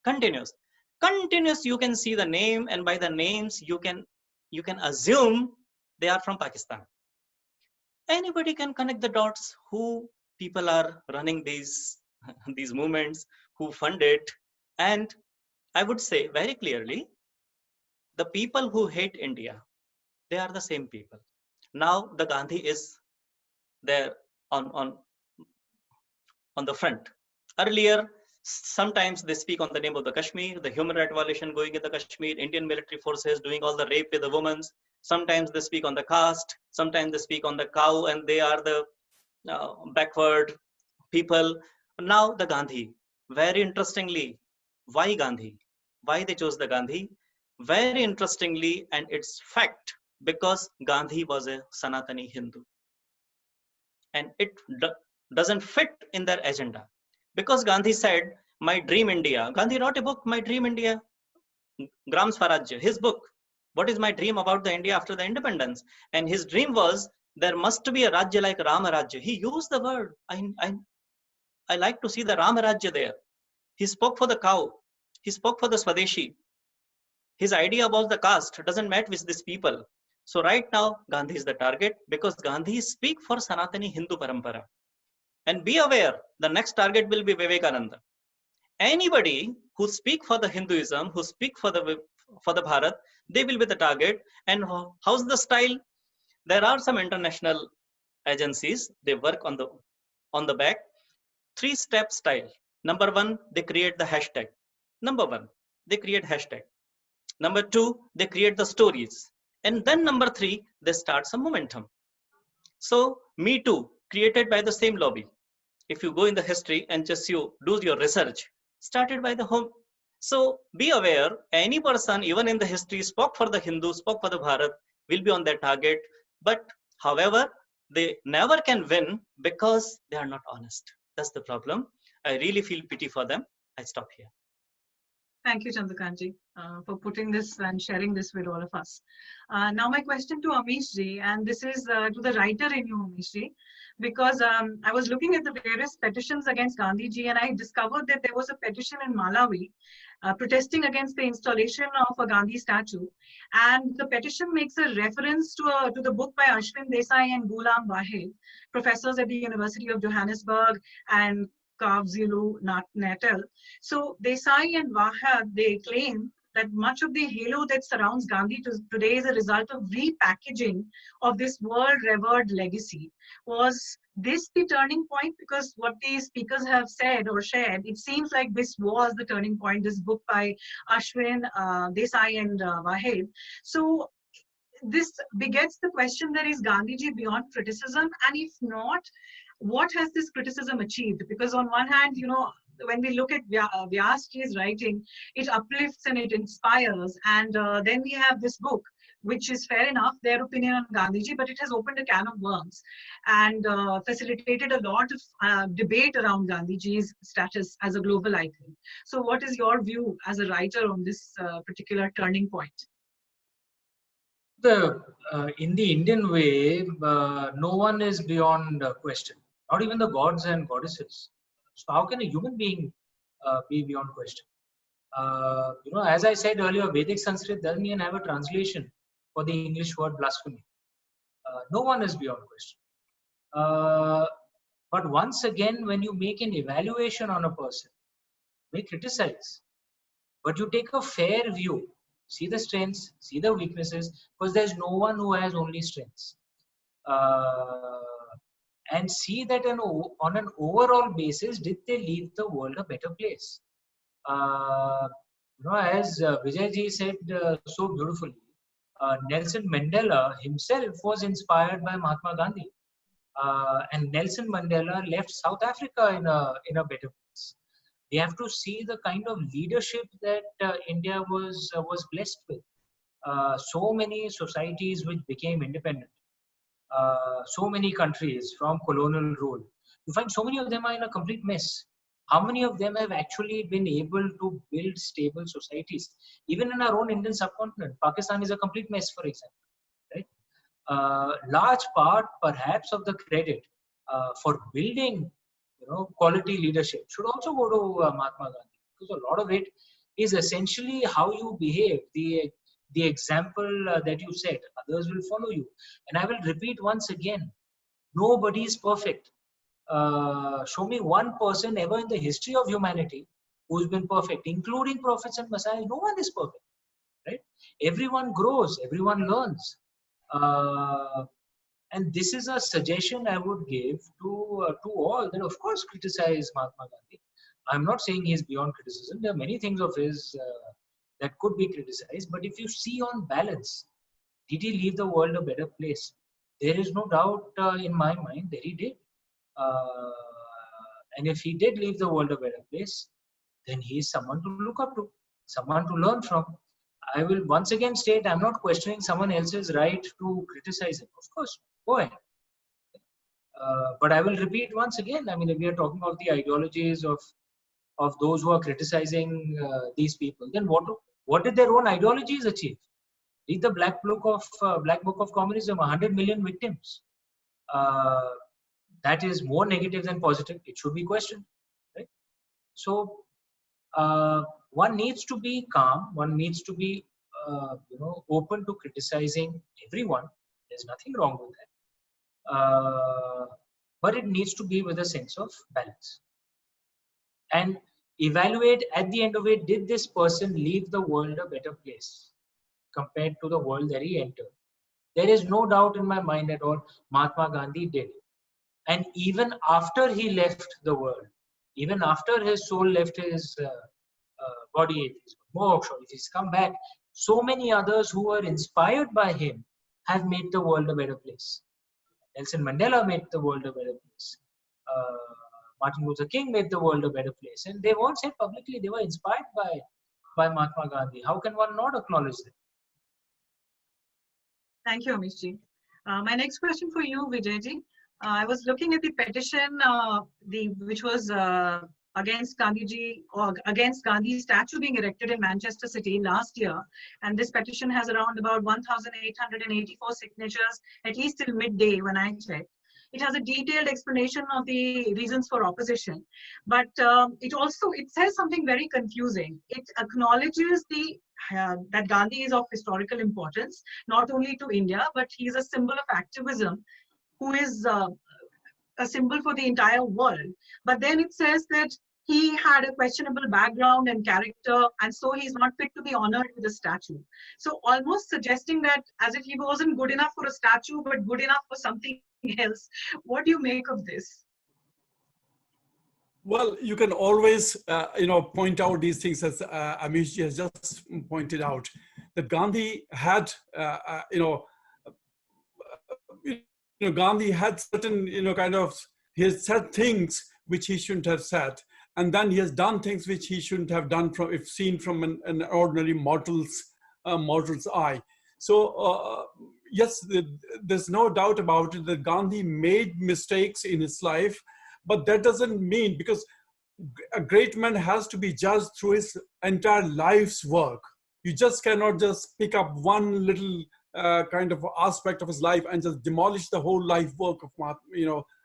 [SPEAKER 5] Continuous. Continuous, you can see the name, and by the names, you can assume they are from Pakistan. Anybody can connect the dots who people are running these movements, who fund it. And I would say very clearly, the people who hate India, they are the same people. Now the Gandhi is there on the front. Earlier, sometimes they speak on the name of the Kashmir, the human rights violation going in the Kashmir, Indian military forces doing all the rape with the women. Sometimes they speak on the caste, sometimes they speak on the cow, and they are the backward people. Now the Gandhi, very interestingly, why Gandhi? Why they chose the Gandhi? Very interestingly, and it's fact, because Gandhi was a Sanatani Hindu. And it doesn't fit in their agenda. Because Gandhi said, my dream India. Gandhi wrote a book, My Dream India, Gram Swarajya, his book. What is my dream about the India after the independence? And his dream was, there must be a Rajya like Rama Rajya. He used the word, I like to see the Rama Rajya there. He spoke for the cow. He spoke for the Swadeshi. His idea about the caste doesn't match with these people. So right now, Gandhi is the target because Gandhi speak for Sanatani Hindu Parampara. And be aware, the next target will be Vivekananda. Anybody who speak for the Hinduism, who speak for the Bharat, they will be the target. And how's the style? There are some international agencies, they work on the back. 3-step style. Number 1, they create the hashtag. Number 1, they create hashtag. Number 2, they create the stories. And then number 3, they start some momentum. So Me Too, created by the same lobby. If you go in the history and just you do your research, started by the home. So be aware, any person, even in the history, spoke for the Hindu, spoke for the Bharat, will be on their target. But however, they never can win because they are not honest. That's the problem. I really feel pity for them. I stop here.
[SPEAKER 2] Thank you, Chandrakantji, for putting this and sharing this with all of us. Now my question to Amishji, and this is to the writer in you, Amishji, because I was looking at the various petitions against Gandhiji, and I discovered that there was a petition in Malawi protesting against the installation of a Gandhi statue. And the petition makes a reference to the book by Ashwin Desai and Ghulam Wahid, professors at the University of Johannesburg and KZN Natal. So Desai and Wahid, they claim that much of the halo that surrounds Gandhi today is a result of repackaging of this world-revered legacy. Was this the turning point? Because what the speakers have said or shared, it seems like this was the turning point, this book by Ashwin Desai and Wahid. So this begets the question, that is Gandhiji beyond criticism? And if not, what has this criticism achieved? Because on one hand, you know, when we look at Vyasji's writing, it uplifts and it inspires. And then we have this book, which is fair enough, their opinion on Gandhiji, but it has opened a can of worms and facilitated a lot of debate around Gandhiji's status as a global icon. So what is your view as a writer on this particular turning point?
[SPEAKER 3] In the Indian way, no one is beyond question, not even the gods and goddesses. So how can a human being be beyond question? You know, as I said earlier, Vedic Sanskrit doesn't even have a translation for the English word blasphemy. No one is beyond question. But once again, when you make an evaluation on a person, you may criticize, but you take a fair view. See the strengths, see the weaknesses, because there's no one who has only strengths. And see that on an overall basis, did they leave the world a better place? You know, as Vijayji said so beautifully, Nelson Mandela himself was inspired by Mahatma Gandhi. And Nelson Mandela left South Africa in a better place. We have to see the kind of leadership that India was blessed with. So many societies which became independent. so many countries from colonial rule, you find so many of them are in a complete mess. How many of them have actually been able to build stable societies? Even in our own Indian subcontinent, Pakistan is a complete mess, for example. Right? Large part, perhaps, of the credit for building, quality leadership should also go to Mahatma Gandhi, because a lot of it is essentially how you behave, the example that you set. Others will follow you. And I will repeat once again: nobody is perfect. Show me one person ever in the history of humanity who's been perfect, including prophets and messiahs. No one is perfect, right? Everyone grows, everyone learns. And this is a suggestion I would give to all, that of course criticize Mahatma Gandhi. I'm not saying he's beyond criticism. There are many things of his that could be criticized, but if you see on balance, did he leave the world a better place? There is no doubt in my mind that he did. And if he did leave the world a better place, then he is someone to look up to, someone to learn from. I will once again state, I'm not questioning someone else's right to criticize him. Of course, go ahead. But I will repeat once again, I mean, if we are talking about the ideologies of those who are criticizing these people, then what did their own ideologies achieve? Read the Black Book of Communism, 100 million victims. That is more negative than positive. It should be questioned, right? So one needs to be calm. One needs to be open to criticizing everyone. There's nothing wrong with that. But it needs to be with a sense of balance. And evaluate at the end of it, did this person leave the world a better place compared to the world that he entered? There is no doubt in my mind at all, Mahatma Gandhi did. And even after he left the world, even after his soul left his body, if he's moksha, if he's come back, so many others who were inspired by him have made the world a better place. Nelson Mandela made the world a better place. Martin Luther King made the world a better place. And they've all said publicly they were inspired by Mahatma Gandhi. How can one not acknowledge that?
[SPEAKER 2] Thank you, Amishji. My next question for you, Vijayji. I was looking at the petition, which was against Gandhiji, or against Gandhi's statue being erected in Manchester City last year, and this petition has around about 1,884 signatures, at least till midday when I checked. It has a detailed explanation of the reasons for opposition, but it says something very confusing. It acknowledges that Gandhi is of historical importance, not only to India, but he is a symbol of activism, who is a symbol for the entire world. But then it says that he had a questionable background and character, and so he's not fit to be honored with a statue. So almost suggesting that as if he wasn't good enough for a statue, but good enough for something else. What do you make of this?
[SPEAKER 4] Well, you can always, point out these things, as Amishji has just pointed out, that Gandhi had, Gandhi had certain, he has said things which he shouldn't have said. And then he has done things which he shouldn't have done if seen from an ordinary mortal's eye. So, yes, there's no doubt about it that Gandhi made mistakes in his life, but that doesn't mean, because a great man has to be judged through his entire life's work. You just cannot just pick up one little kind of aspect of his life and just demolish the whole life work of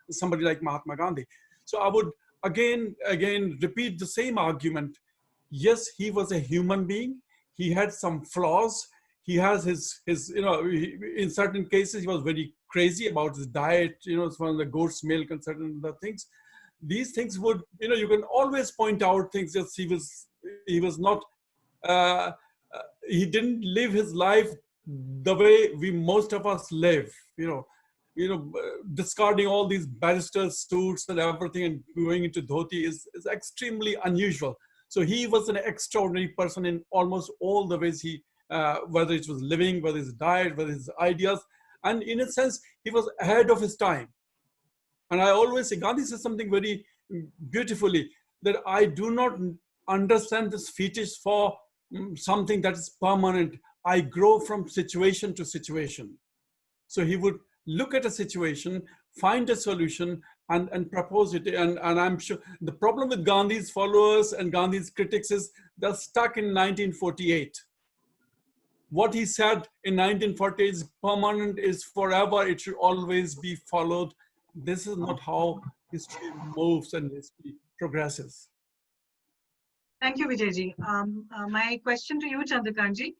[SPEAKER 4] somebody like Mahatma Gandhi. So I would again repeat the same argument. Yes, he was a human being. He had some flaws. He has his in certain cases, he was very crazy about his diet, from the goat's milk and certain other things. These things would, you can always point out things. Just he was not, he didn't live his life the way most of us live, discarding all these barrister suits and everything and going into dhoti is extremely unusual. So he was an extraordinary person in almost all the ways whether it was living, whether his diet, whether his ideas. And in a sense, he was ahead of his time. And I always say, Gandhi says something very beautifully, that I do not understand this fetish for something that is permanent. I grow from situation to situation. So he would look at a situation, find a solution, and propose it. And I'm sure the problem with Gandhi's followers and Gandhi's critics is they're stuck in 1948. What he said in 1948 is permanent, is forever, it should always be followed. This is not how history moves and history progresses.
[SPEAKER 2] Thank you, Vijayji. My question to you, Chandrakantji.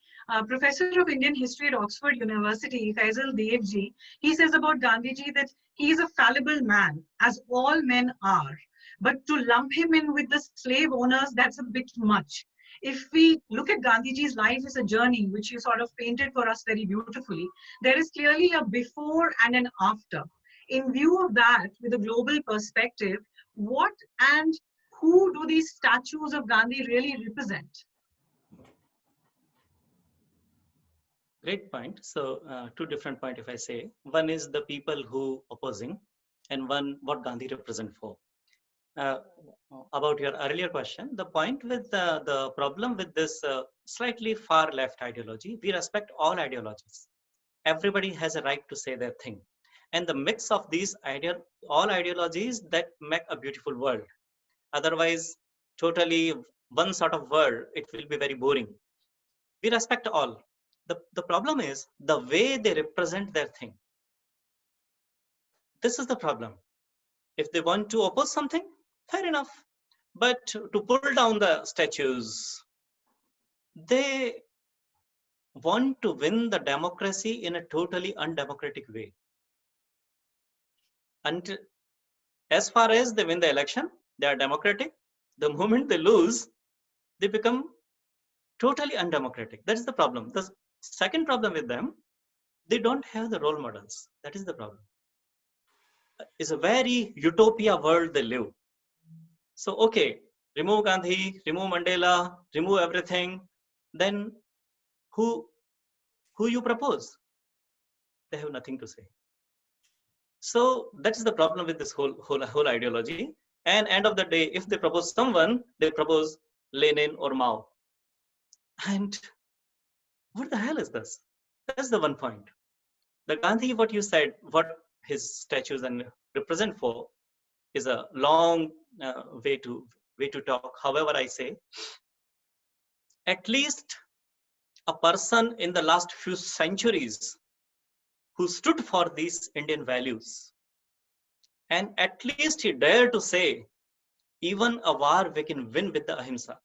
[SPEAKER 2] Professor of Indian History at Oxford University, Faisal Devji, he says about Gandhiji that he is a fallible man, as all men are. But to lump him in with the slave owners, that's a bit much. If we look at Gandhiji's life as a journey, which you sort of painted for us very beautifully, there is clearly a before and an after. In view of that, with a global perspective, what and who do these statues of Gandhi really represent?
[SPEAKER 5] Great point. So two different points, if I say. One is the people who opposing, and one what Gandhi represent for. About your earlier question, the point with the problem with this slightly far left ideology, we respect all ideologies. Everybody has a right to say their thing. And the mix of these all ideologies that make a beautiful world. Otherwise, totally one sort of world, it will be very boring. We respect all. The problem is the way they represent their thing. This is the problem. If they want to oppose something, fair enough. But to pull down the statues, they want to win the democracy in a totally undemocratic way. And as far as they win the election, they are democratic. The moment they lose, they become totally undemocratic. That is the problem. The second problem with them, they don't have the role models. That is the problem. It's a very utopia world they live. So, okay, remove Gandhi, remove Mandela, remove everything. Then who you propose? They have nothing to say. So that's the problem with this whole ideology. And end of the day, if they propose someone, they propose Lenin or Mao. And what the hell is this? That's the one point. The Gandhi, what you said, what his statues and represent for, is a long way to talk. However, I say, at least a person in the last few centuries who stood for these Indian values, and at least he dared to say, even a war we can win with the ahimsa.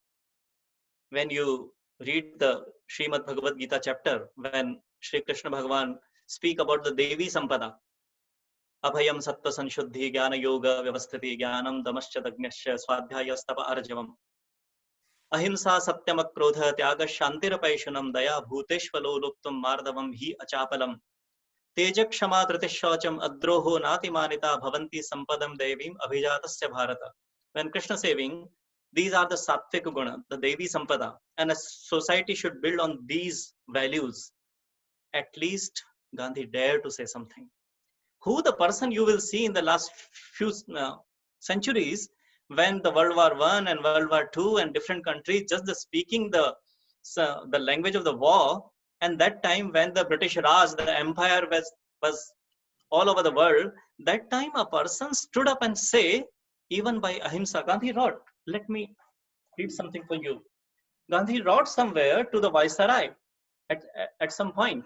[SPEAKER 5] When you read the Srimad Bhagavad Gita chapter, when Shri Krishna Bhagavan speak about the Devi Sampada, Abhayam Sattva Sanshuddhi Jnana Yoga Vyavasthiti Jnanam Damascha Dagnyasya Swadhyaya Stapa Arjavam Ahimsa Satyam Akrodha Tyaga Shantira Paishunam Daya Bhuteshvalo Luptum Mardavam Hi Achapalam Tejak Shama Dritishwacham Adroho Nati Manita Bhavanti Sampadam Devim Abhijatasya Bharata. When Krishna saying, these are the Sattvic Guna, the Devi Sampada, and a society should build on these values. At least Gandhi dared to say something. Who the person you will see in the last few centuries, when the World War I and World War II and different countries just speaking the language of the war, and that time when the British Raj, the empire was all over the world, that time a person stood up and say, even by ahimsa, Gandhi wrote, let me read something for you. Gandhi wrote somewhere to the Viceroy at some point.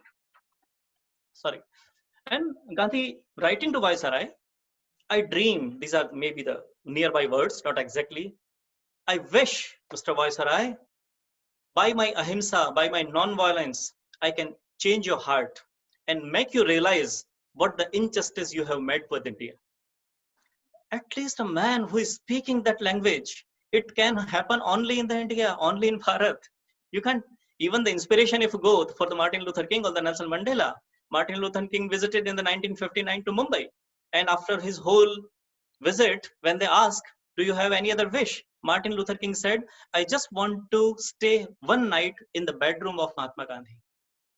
[SPEAKER 5] Sorry. And Gandhi writing to Viceroy, I dream, these are maybe the nearby words, not exactly. I wish, Mr. Viceroy, by my ahimsa, by my non-violence, I can change your heart and make you realize what the injustice you have made with India. At least a man who is speaking that language, it can happen only in the India, only in Bharat. You can't, even the inspiration if you go for the Martin Luther King or the Nelson Mandela, Martin Luther King visited in the 1959 to Mumbai. And after his whole visit, when they asked, do you have any other wish? Martin Luther King said, I just want to stay one night in the bedroom of Mahatma Gandhi.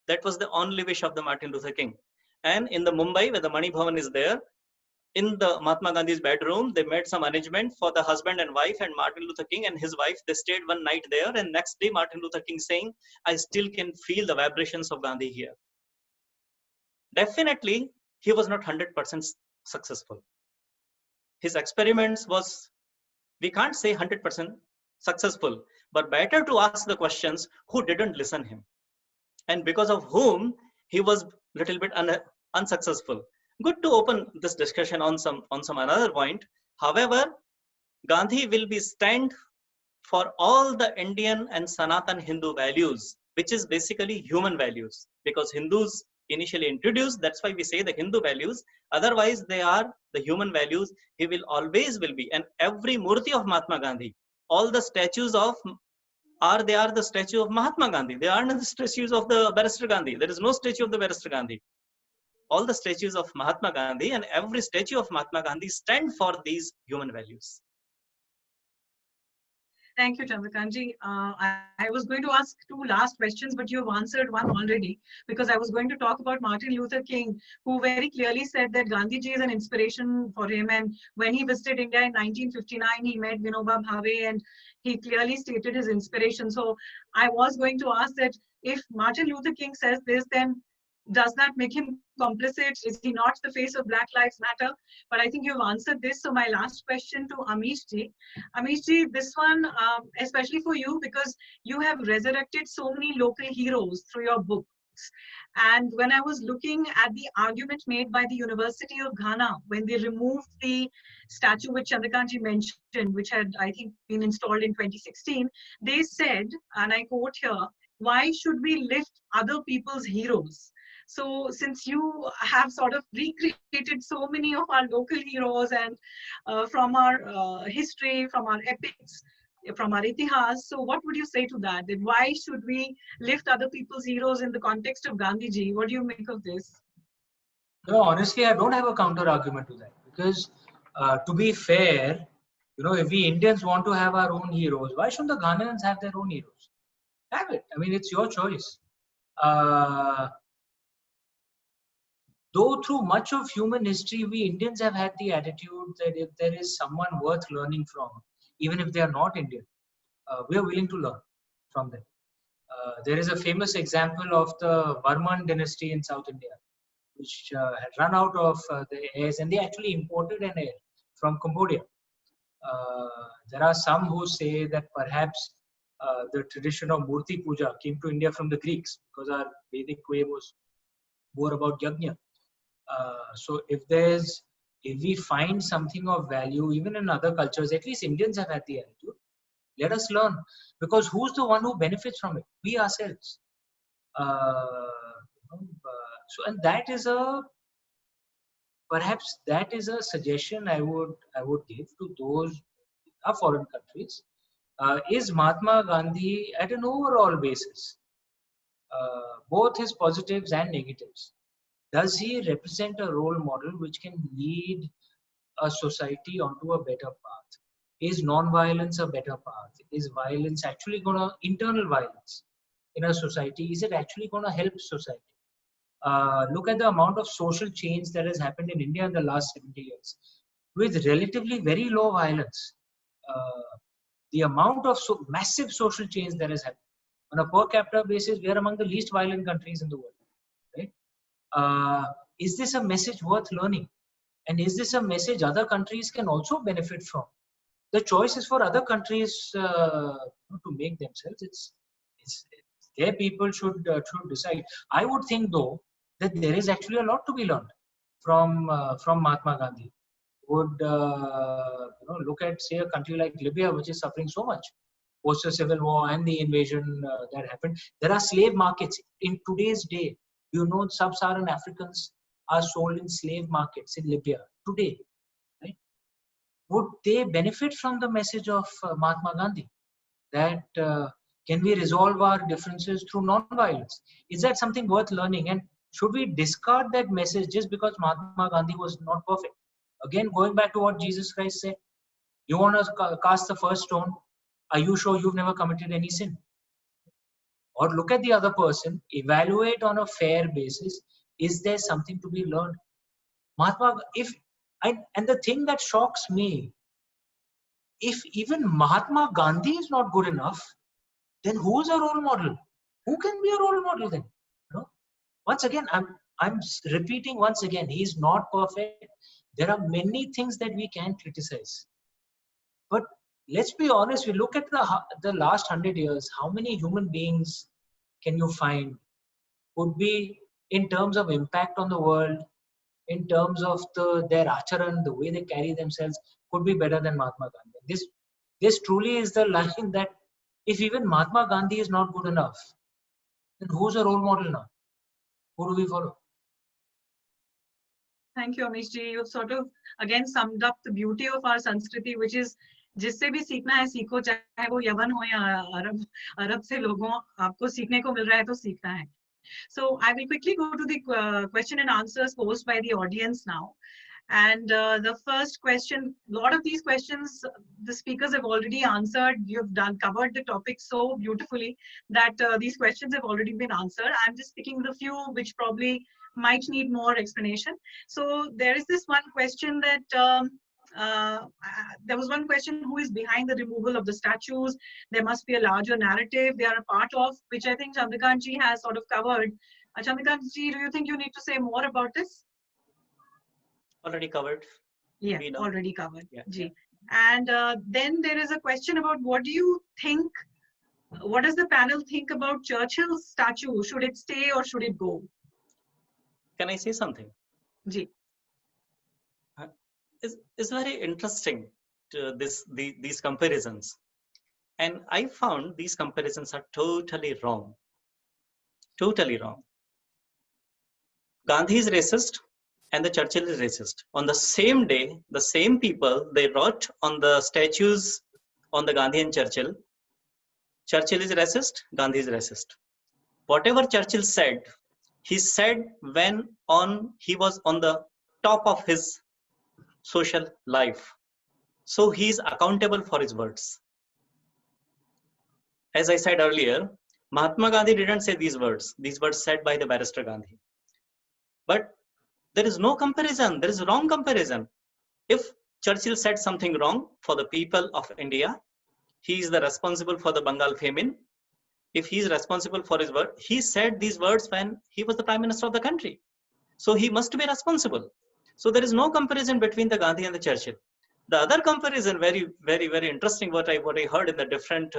[SPEAKER 5] That was the only wish of the Martin Luther King. And in the Mumbai, where the Mani Bhavan is there, in the Mahatma Gandhi's bedroom, they made some arrangement for the husband and wife, and Martin Luther King and his wife, they stayed one night there. And next day, Martin Luther King saying, I still can feel the vibrations of Gandhi here. Definitely, he was not 100% successful. His experiments was, we can't say 100% successful, but better to ask the questions who didn't listen him, and because of whom he was little bit unsuccessful. Good to open this discussion on some another point. However, Gandhi will be stand for all the Indian and Sanatan Hindu values, which is basically human values, because Hindus initially introduced, that's why we say the Hindu values, otherwise they are the human values. He will always will be, and every murti of Mahatma Gandhi, all the statues of they are the statue of Mahatma Gandhi. They are not the statues of the Barrister Gandhi. There is no statue of the Barrister Gandhi. All the statues of Mahatma Gandhi, and every statue of Mahatma Gandhi stand for these human values.
[SPEAKER 2] Thank you, Chandrakantji. I was going to ask two last questions, but you have answered one already, because I was going to talk about Martin Luther King, who very clearly said that Gandhiji is an inspiration for him. And when he visited India in 1959, he met Vinoba Bhave, and he clearly stated his inspiration. So I was going to ask that if Martin Luther King says this, then does that make him complicit? Is he not the face of Black Lives Matter? But I think you've answered this. So my last question to Amishji. Amishji, this one, especially for you, because you have resurrected so many local heroes through your books. And when I was looking at the argument made by the University of Ghana, when they removed the statue which Chandrakantji mentioned, which had, I think, been installed in 2016, they said, and I quote here, "Why should we lift other people's heroes?" So since you have sort of recreated so many of our local heroes and from our history, from our epics, from our itihas, so what would you say to that? That why should we lift other people's heroes in the context of Gandhiji? What do you make of this?
[SPEAKER 3] No, honestly, I don't have a counter argument to that, because to be fair, if we Indians want to have our own heroes, why shouldn't the Ghanaians have their own heroes? Have it. I mean, it's your choice. Though through much of human history, we Indians have had the attitude that if there is someone worth learning from, even if they are not Indian, we are willing to learn from them. There is a famous example of the Varman dynasty in South India, which had run out of the heirs, and they actually imported an heir from Cambodia. There are some who say that perhaps the tradition of Murti Puja came to India from the Greeks, because our Vedic way was more about Yajna. So if we find something of value, even in other cultures, at least Indians have had the attitude, let us learn, because who's the one who benefits from it? We ourselves. And that is perhaps that is a suggestion I would give to those foreign countries. Is Mahatma Gandhi at an overall basis, both his positives and negatives, does he represent a role model which can lead a society onto a better path? Is non-violence a better path? Is violence actually internal violence in a society, is it actually going to help society? Look at the amount of social change that has happened in India in the last 70 years with relatively very low violence. The amount of massive social change that has happened. On a per capita basis, we are among the least violent countries in the world. Right? Is this a message worth learning? And is this a message other countries can also benefit from? The choice is for other countries to make themselves. It's their people should decide. I would think, though, that there is actually a lot to be learned from Mahatma Gandhi. Would look at, say, a country like Libya, which is suffering so much post the civil war and the invasion that happened. There are slave markets in today's day. Sub-Saharan Africans are sold in slave markets in Libya today. Right? Would they benefit from the message of Mahatma Gandhi that can we resolve our differences through non-violence? Is that something worth learning? And should we discard that message just because Mahatma Gandhi was not perfect? Again, going back to what Jesus Christ said, you want to cast the first stone, are you sure you've never committed any sin? Or look at the other person, evaluate on a fair basis, is there something to be learned? And the thing that shocks me, if even Mahatma Gandhi is not good enough, then who is a role model? Who can be a role model then? Once again, repeating once again, he's not perfect. There are many things that we can criticize. But let's be honest, we look at the last 100 years, how many human beings can you find would be, in terms of impact on the world, in terms of their acharan, the way they carry themselves, could be better than Mahatma Gandhi. This truly is the line that if even Mahatma Gandhi is not good enough, then who's a role model now? Who do we follow?
[SPEAKER 2] Thank you, Amish ji. You've sort of again summed up the beauty of our Sanskriti, which is जिससे भी सीखना है सीखो, चाहे वो यवन हो या अरब से लोगों, आपको सीखने को मिल रहा है तो सीखना है. So I will quickly go to the question and answers posed by the audience now. And the first question, a lot of these questions the speakers have already answered. You've covered the topic so beautifully that these questions have already been answered. I'm just picking the few which probably might need more explanation. So there is this one question that there was one question: who is behind the removal of the statues? There must be a larger narrative they are a part of, which I think Chandrakant ji has sort of covered. Chandrakant ji, do you think you need to say more about this?
[SPEAKER 5] Already covered.
[SPEAKER 2] Yeah, already covered.
[SPEAKER 5] Yeah.
[SPEAKER 2] Ji. And then there is a question about what do you think, what does the panel think about Churchill's statue? Should it stay or should it go?
[SPEAKER 5] Can I say something?
[SPEAKER 2] Ji.
[SPEAKER 5] It's very interesting to these comparisons. And I found these comparisons are totally wrong. Totally wrong. Gandhi is racist and the Churchill is racist. On the same day, the same people, they wrote on the statues on the Gandhi and Churchill, Churchill is racist, Gandhi is racist. Whatever Churchill said, he said when he was on the top of his social life. So he is accountable for his words. As I said earlier, Mahatma Gandhi didn't say these words said by the barrister Gandhi. But there is no comparison, there is a wrong comparison. If Churchill said something wrong for the people of India, he is the responsible for the Bengal famine. If he is responsible for his word, he said these words when he was the Prime Minister of the country. So he must be responsible. So there is no comparison between the Gandhi and the Churchill. The other comparison, very, very, very interesting, what I heard in the different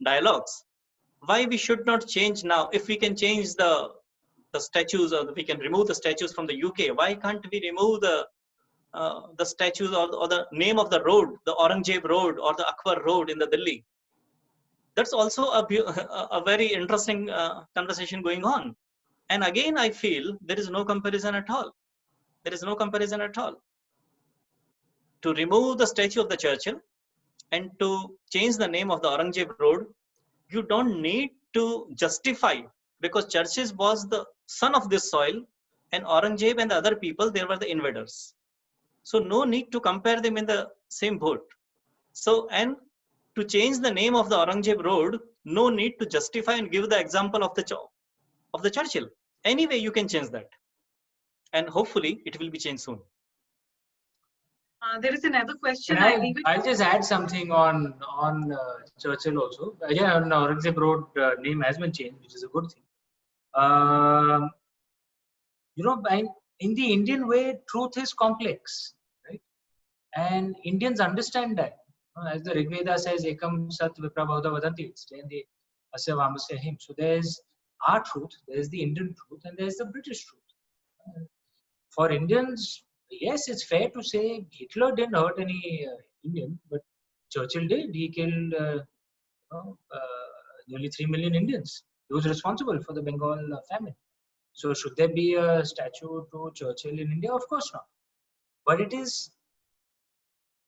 [SPEAKER 5] dialogues. Why we should not change now? If we can change the statues, or we can remove the statues from the UK, why can't we remove the statues or the name of the road, the Aurangzeb Road or the Akbar Road in the Delhi? That's also a very interesting conversation going on. And again, I feel there is no comparison at all. There is no comparison at all. To remove the statue of the Churchill and to change the name of the Aurangzeb Road, you don't need to justify, because Churchill was the son of this soil and Aurangzeb and the other people, they were the invaders. So no need to compare them in the same boat. So, and to change the name of the Aurangzeb Road, no need to justify and give the example of the Churchill. Anyway, you can change that. And hopefully it will be changed soon.
[SPEAKER 2] There is another question.
[SPEAKER 3] I'll just add something on Churchill also. Yeah, on Aurangzeb Road name has been changed, which is a good thing. You know, in the Indian way, truth is complex, right? And Indians understand that. As the Rig Veda says, Ekam Sat Viprabhavata Vadanti, in the Asya Vamasya hymn. So there's our truth, there's the Indian truth, and there's the British truth. For Indians, yes, it's fair to say Hitler didn't hurt any Indian, but Churchill did. He killed nearly 3 million Indians. He was responsible for the Bengal famine. So should there be a statue to Churchill in India? Of course not. But it is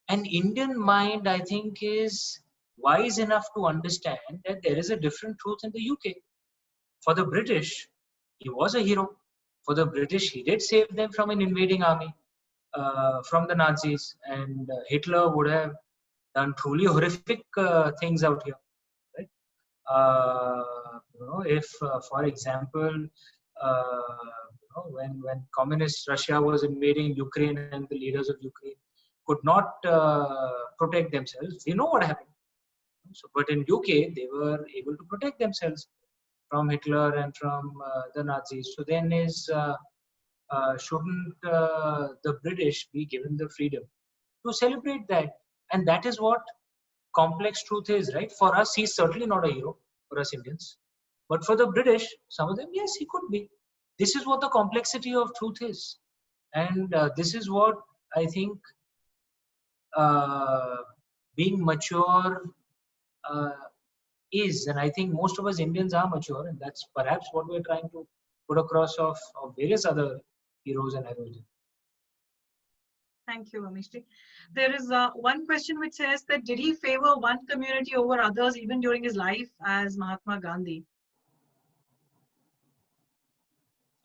[SPEAKER 3] an Indian mind, I think, is wise enough to understand that there is a different truth in the UK. For the British, he was a hero. For the British, he did save them from an invading army, from the Nazis, and Hitler would have done truly horrific things out here. Right? If, for example, when communist Russia was invading Ukraine and the leaders of Ukraine could not protect themselves, we know what happened. So, but in UK, they were able to protect themselves from Hitler and from the Nazis. So then is shouldn't the British be given the freedom to celebrate that? And that is what complex truth is, right? For us, he's certainly not a hero, for us Indians. But for the British, some of them, yes, he could be. This is what the complexity of truth is. And this is what I think being mature is. And I think most of us Indians are mature, and that's perhaps what we're trying to put across of various other heroes and heroines.
[SPEAKER 2] Thank you, Amishji. There is one question which says that did he favor one community over others even during his life as Mahatma Gandhi?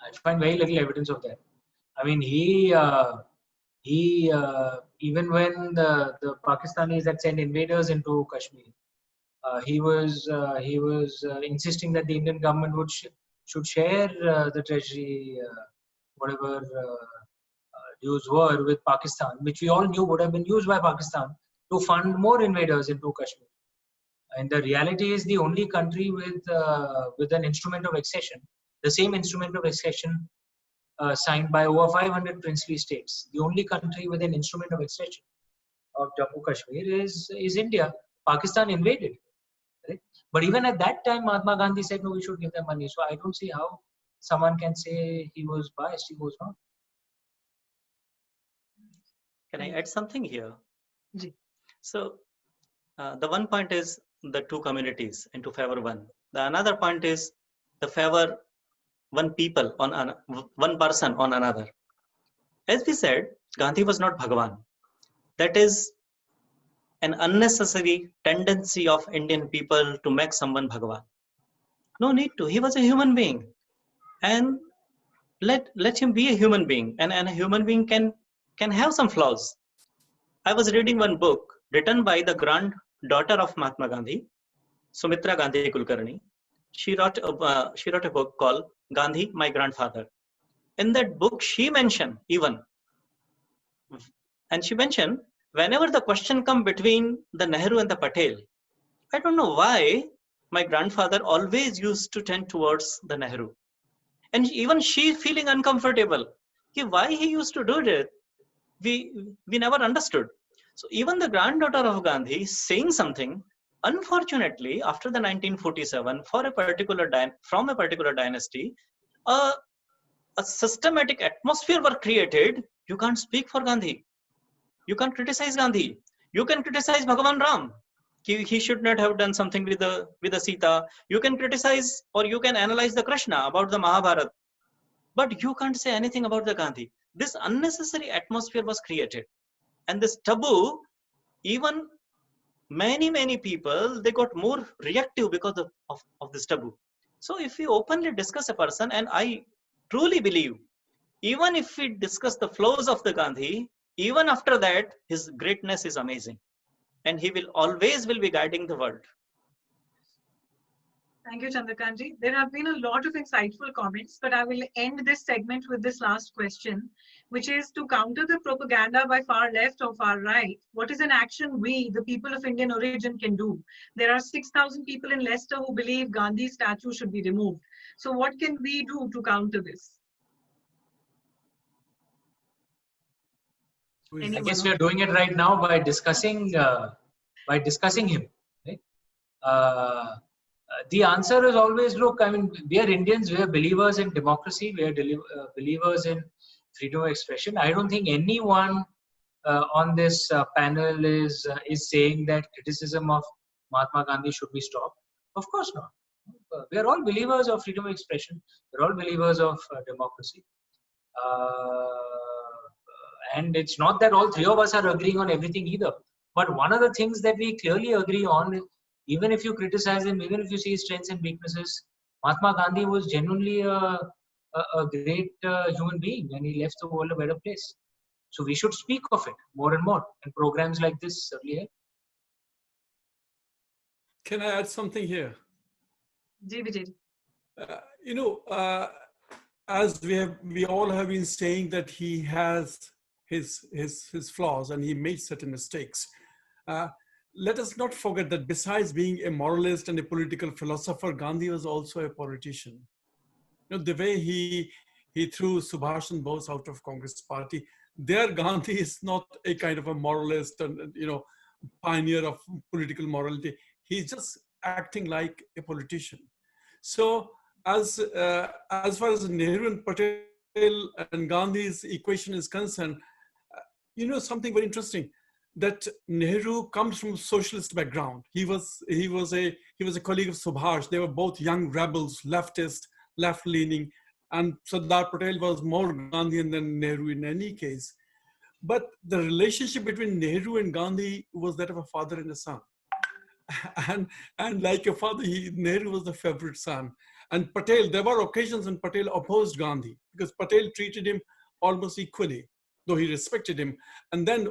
[SPEAKER 3] I find very little evidence of that. I mean, he even when the Pakistanis had sent invaders into Kashmir, he was insisting that the Indian government should share the treasury, whatever dues were with Pakistan, which we all knew would have been used by Pakistan to fund more invaders into Kashmir. And the reality is the only country with an instrument of accession, the same instrument of accession signed by over 500 princely states. The only country with an instrument of accession of Jammu Kashmir is India. Pakistan invaded. Right? But even at that time, Mahatma Gandhi said, no, we should give them money. So I don't see how someone can say he was biased. He was not.
[SPEAKER 5] Can I add something here?
[SPEAKER 2] Ji.
[SPEAKER 5] So the one point is the two communities and to favor one. The another point is the favor one people on one person on another. As we said, Gandhi was not Bhagavan. That is an unnecessary tendency of Indian people to make someone Bhagavan. No need to. He was a human being, and let him be a human being. And a human being can have some flaws. I was reading one book written by the granddaughter of Mahatma Gandhi, Sumitra Gandhi Kulkarni. She wrote a book called Gandhi, My Grandfather. In that book, she mentioned whenever the question come between the Nehru and the Patel, I don't know why my grandfather always used to tend towards the Nehru. And even she feeling uncomfortable. Why he used to do that, we never understood. So even the granddaughter of Gandhi saying something, unfortunately, after the 1947, from a particular dynasty, a systematic atmosphere were created. You can't speak for Gandhi. You can't criticize Gandhi. You can criticize Bhagavan Ram. He should not have done something with the Sita. You can criticize or you can analyze the Krishna about the Mahabharata. But you can't say anything about the Gandhi. This unnecessary atmosphere was created. And this taboo, even many people, they got more reactive because of this taboo. So if we openly discuss a person, and I truly believe, even if we discuss the flaws of the Gandhi, even after that, his greatness is amazing. And he will always be guiding the world.
[SPEAKER 2] Thank you, Chandrakantji. There have been a lot of insightful comments, but I will end this segment with this last question, which is to counter the propaganda by far left or far right. What is an action we, the people of Indian origin, can do? There are 6,000 people in Leicester who believe Gandhi's statue should be removed. So what can we do to counter this?
[SPEAKER 3] I guess we are doing it right now by discussing him. Right? The answer is always, look, I mean, we are Indians, we are believers in democracy, we are believers in freedom of expression. I don't think anyone on this panel is saying that criticism of Mahatma Gandhi should be stopped. Of course not. We are all believers of freedom of expression. We are all believers of democracy. And it's not that all three of us are agreeing on everything either. But one of the things that we clearly agree on, even if you criticize him, even if you see his strengths and weaknesses, Mahatma Gandhi was genuinely a great human being, and he left the world a better place. So we should speak of it more and more, and programs like this certainly help.
[SPEAKER 4] Can I add something here?
[SPEAKER 2] Ji Vijay.
[SPEAKER 4] As we all have been saying that he has his flaws and he made certain mistakes. Let us not forget that besides being a moralist and a political philosopher, Gandhi was also a politician. The way he He threw Subhash Chandra Bose out of Congress party. There, Gandhi is not a kind of a moralist and, pioneer of political morality. He's just acting like a politician. So as far as Nehru and Patel and Gandhi's equation is concerned, something very interesting, that Nehru comes from socialist background. He was a colleague of Subhash. They were both young rebels, leftist, left-leaning, and Sardar Patel was more Gandhian than Nehru in any case. But the relationship between Nehru and Gandhi was that of a father and a son. And like a father, Nehru was the favorite son. And Patel, there were occasions when Patel opposed Gandhi because Patel treated him almost equally, though he respected him. And then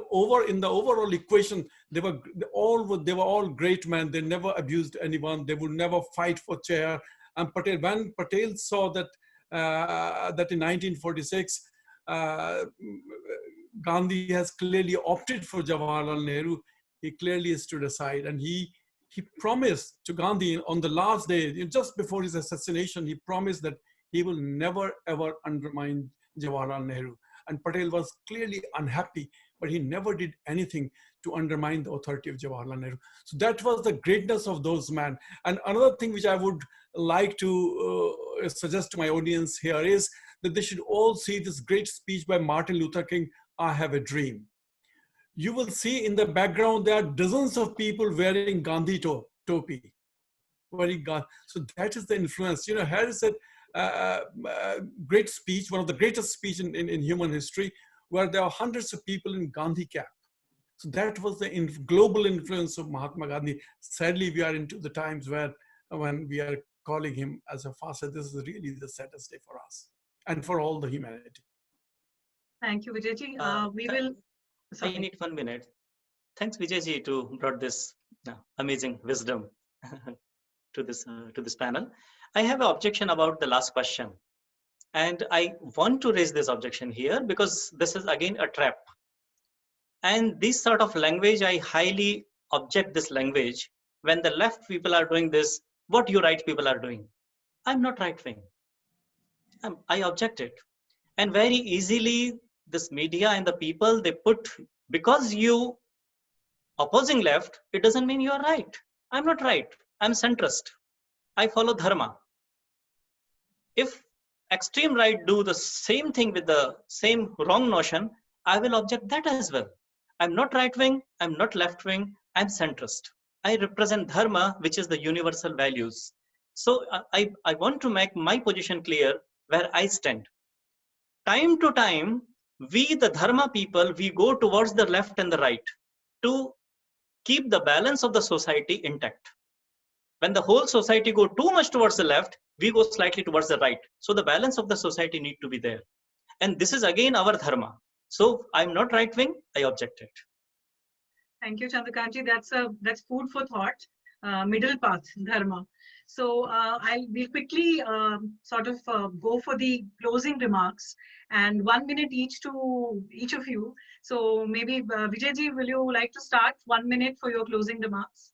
[SPEAKER 4] in the overall equation, they were all great men. They never abused anyone. They would never fight for chair. And when Patel saw that in 1946, Gandhi has clearly opted for Jawaharlal Nehru, he clearly stood aside, and he promised to Gandhi on the last day, just before his assassination, he promised that he will never ever undermine Jawaharlal Nehru. And Patel was clearly unhappy, but he never did anything to undermine the authority of Jawaharlal Nehru. So that was the greatness of those men. And another thing which I would like to suggest to my audience here is that they should all see this great speech by Martin Luther King, I Have a Dream. You will see in the background, there are dozens of people wearing Gandhi topi. So that is the influence. Harris said, great speech, one of the greatest speech in human history, where there are hundreds of people in Gandhi cap. So that was the global influence of Mahatma Gandhi. Sadly, we are into the times when we are calling him as a fast. This is really the saddest day for us and for all the humanity.
[SPEAKER 2] Thank you, Vijayji. We will. Sorry.
[SPEAKER 5] I need 1 minute. Thanks, Vijayji, to brought this amazing wisdom to this panel. I have an objection about the last question, and I want to raise this objection here because this is again a trap. And this sort of language, I highly object this language when the left people are doing this. What you right people are doing? I'm not right wing. I object it, and very easily this media and the people, they put, because you opposing left, it doesn't mean you're right. I'm not right. I'm centrist. I follow dharma. If extreme right do the same thing with the same wrong notion, I will object that as well. I'm not right wing. I'm not left wing. I'm centrist. I represent dharma, which is the universal values. So I want to make my position clear where I stand. Time to time, we, the dharma people, we go towards the left and the right to keep the balance of the society intact. When the whole society go too much towards the left, we go slightly towards the right. So the balance of the society need to be there. And this is again our dharma. So I'm not right wing, I object it.
[SPEAKER 2] Thank you, Chandrakantji. That's food for thought. Middle path, dharma. So we'll quickly go for the closing remarks, and 1 minute each to each of you. So maybe Vijayji, will you like to start? 1 minute for your closing remarks.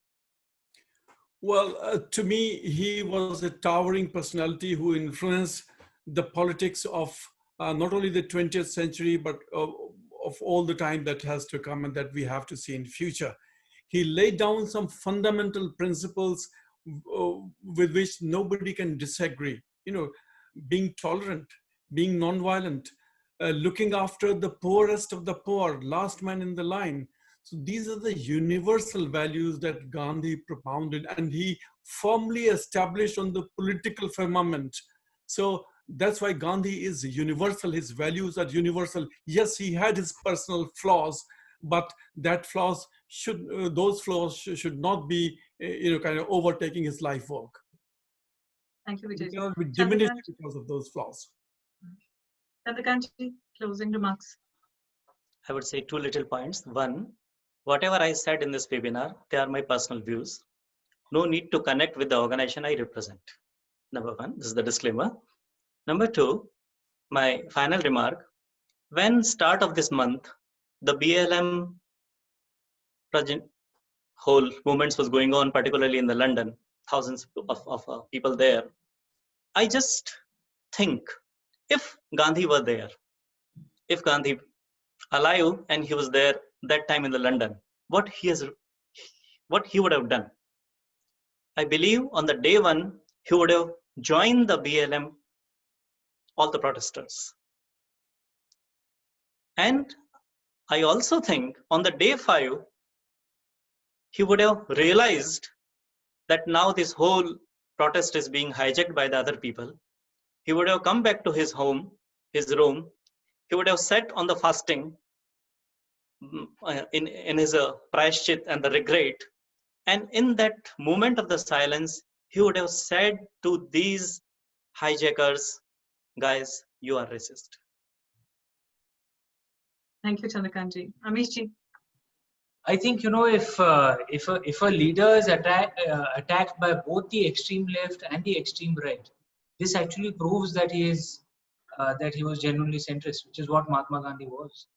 [SPEAKER 4] Well, to me, he was a towering personality who influenced the politics of not only the 20th century, but of all the time that has to come and that we have to see in future. He laid down some fundamental principles with which nobody can disagree. Being tolerant, being nonviolent, looking after the poorest of the poor, last man in the line. So these are the universal values that Gandhi propounded, and he firmly established on the political firmament. So that's why Gandhi is universal. His values are universal. Yes, he had his personal flaws, but those flaws should not be, kind of overtaking his life work.
[SPEAKER 2] Thank you, Vijay.
[SPEAKER 4] He cannot be diminished because of those flaws.
[SPEAKER 2] Chandrakantji, closing remarks.
[SPEAKER 5] I would say 2 little points. One, whatever I said in this webinar, they are my personal views. No need to connect with the organization I represent. Number 1, this is the disclaimer. Number 2, my final remark. When start of this month, the BLM whole movements was going on, particularly in the London, thousands of people there. I just think if Gandhi were there, if Gandhi alive and he was there that time in the London, what he would have done? I believe on the day one, he would have joined the BLM, all the protesters. And I also think on the day 5, he would have realized that now this whole protest is being hijacked by the other people. He would have come back to his home, his room. He would have sat on the fasting in his prayashchit and the regret. And in that moment of the silence, he would have said to these hijackers, guys, you are racist.
[SPEAKER 2] Thank you, Chandrakantji. Amishji.
[SPEAKER 3] I think, you know, if a leader is attacked by both the extreme left and the extreme right, this actually proves that he was genuinely centrist, which is what Mahatma Gandhi was.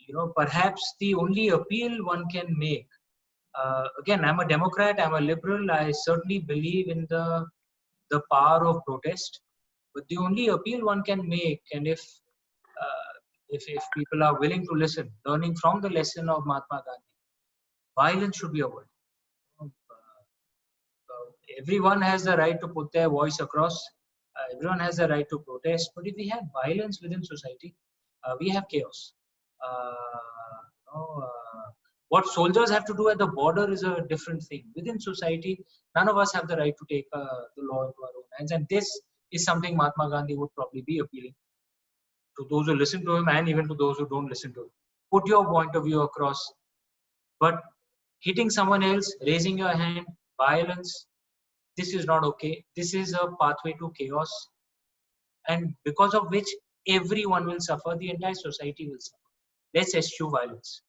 [SPEAKER 3] You know, perhaps the only appeal one can make. Again, I'm a Democrat, I'm a liberal. I certainly believe in the power of protest. But the only appeal one can make, and if people are willing to listen, learning from the lesson of Mahatma Gandhi, violence should be avoided. Everyone has the right to put their voice across. Everyone has the right to protest. But if we have violence within society, we have chaos. What soldiers have to do at the border is a different thing. Within society, none of us have the right to take the law into our own hands. And this is something Mahatma Gandhi would probably be appealing to those who listen to him and even to those who don't listen to him. Put your point of view across. But hitting someone else, raising your hand, violence, this is not okay. This is a pathway to chaos. And because of which everyone will suffer, the entire society will suffer. Let's eschew violence.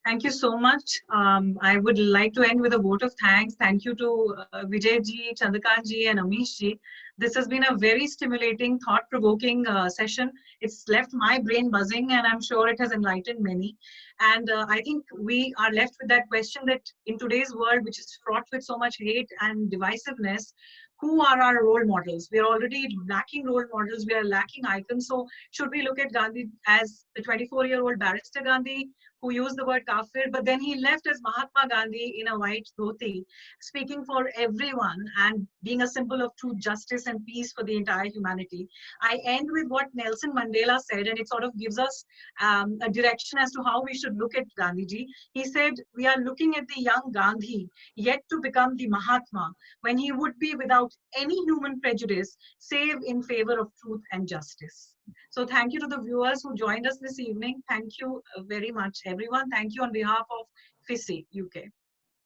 [SPEAKER 2] Thank you so much. I would like to end with a vote of thanks. Thank you to Vijay-ji, Chandrakant-ji and Amish-ji. This has been a very stimulating, thought-provoking session. It's left my brain buzzing and I'm sure it has enlightened many. And I think we are left with that question that in today's world, which is fraught with so much hate and divisiveness, who are our role models? We are already lacking role models. We are lacking icons. So should we look at Gandhi as the 24-year-old barrister Gandhi, who used the word kafir, but then he left as Mahatma Gandhi in a white dhoti, speaking for everyone and being a symbol of truth, justice, and peace for the entire humanity. I end with what Nelson Mandela said, and it sort of gives us a direction as to how we should look at Gandhiji. He said, we are looking at the young Gandhi, yet to become the Mahatma, when he would be without any human prejudice, save in favor of truth and justice. So thank you to the viewers who joined us this evening. Thank you very much, everyone. Thank you on behalf of FISI UK.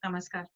[SPEAKER 2] Namaskar.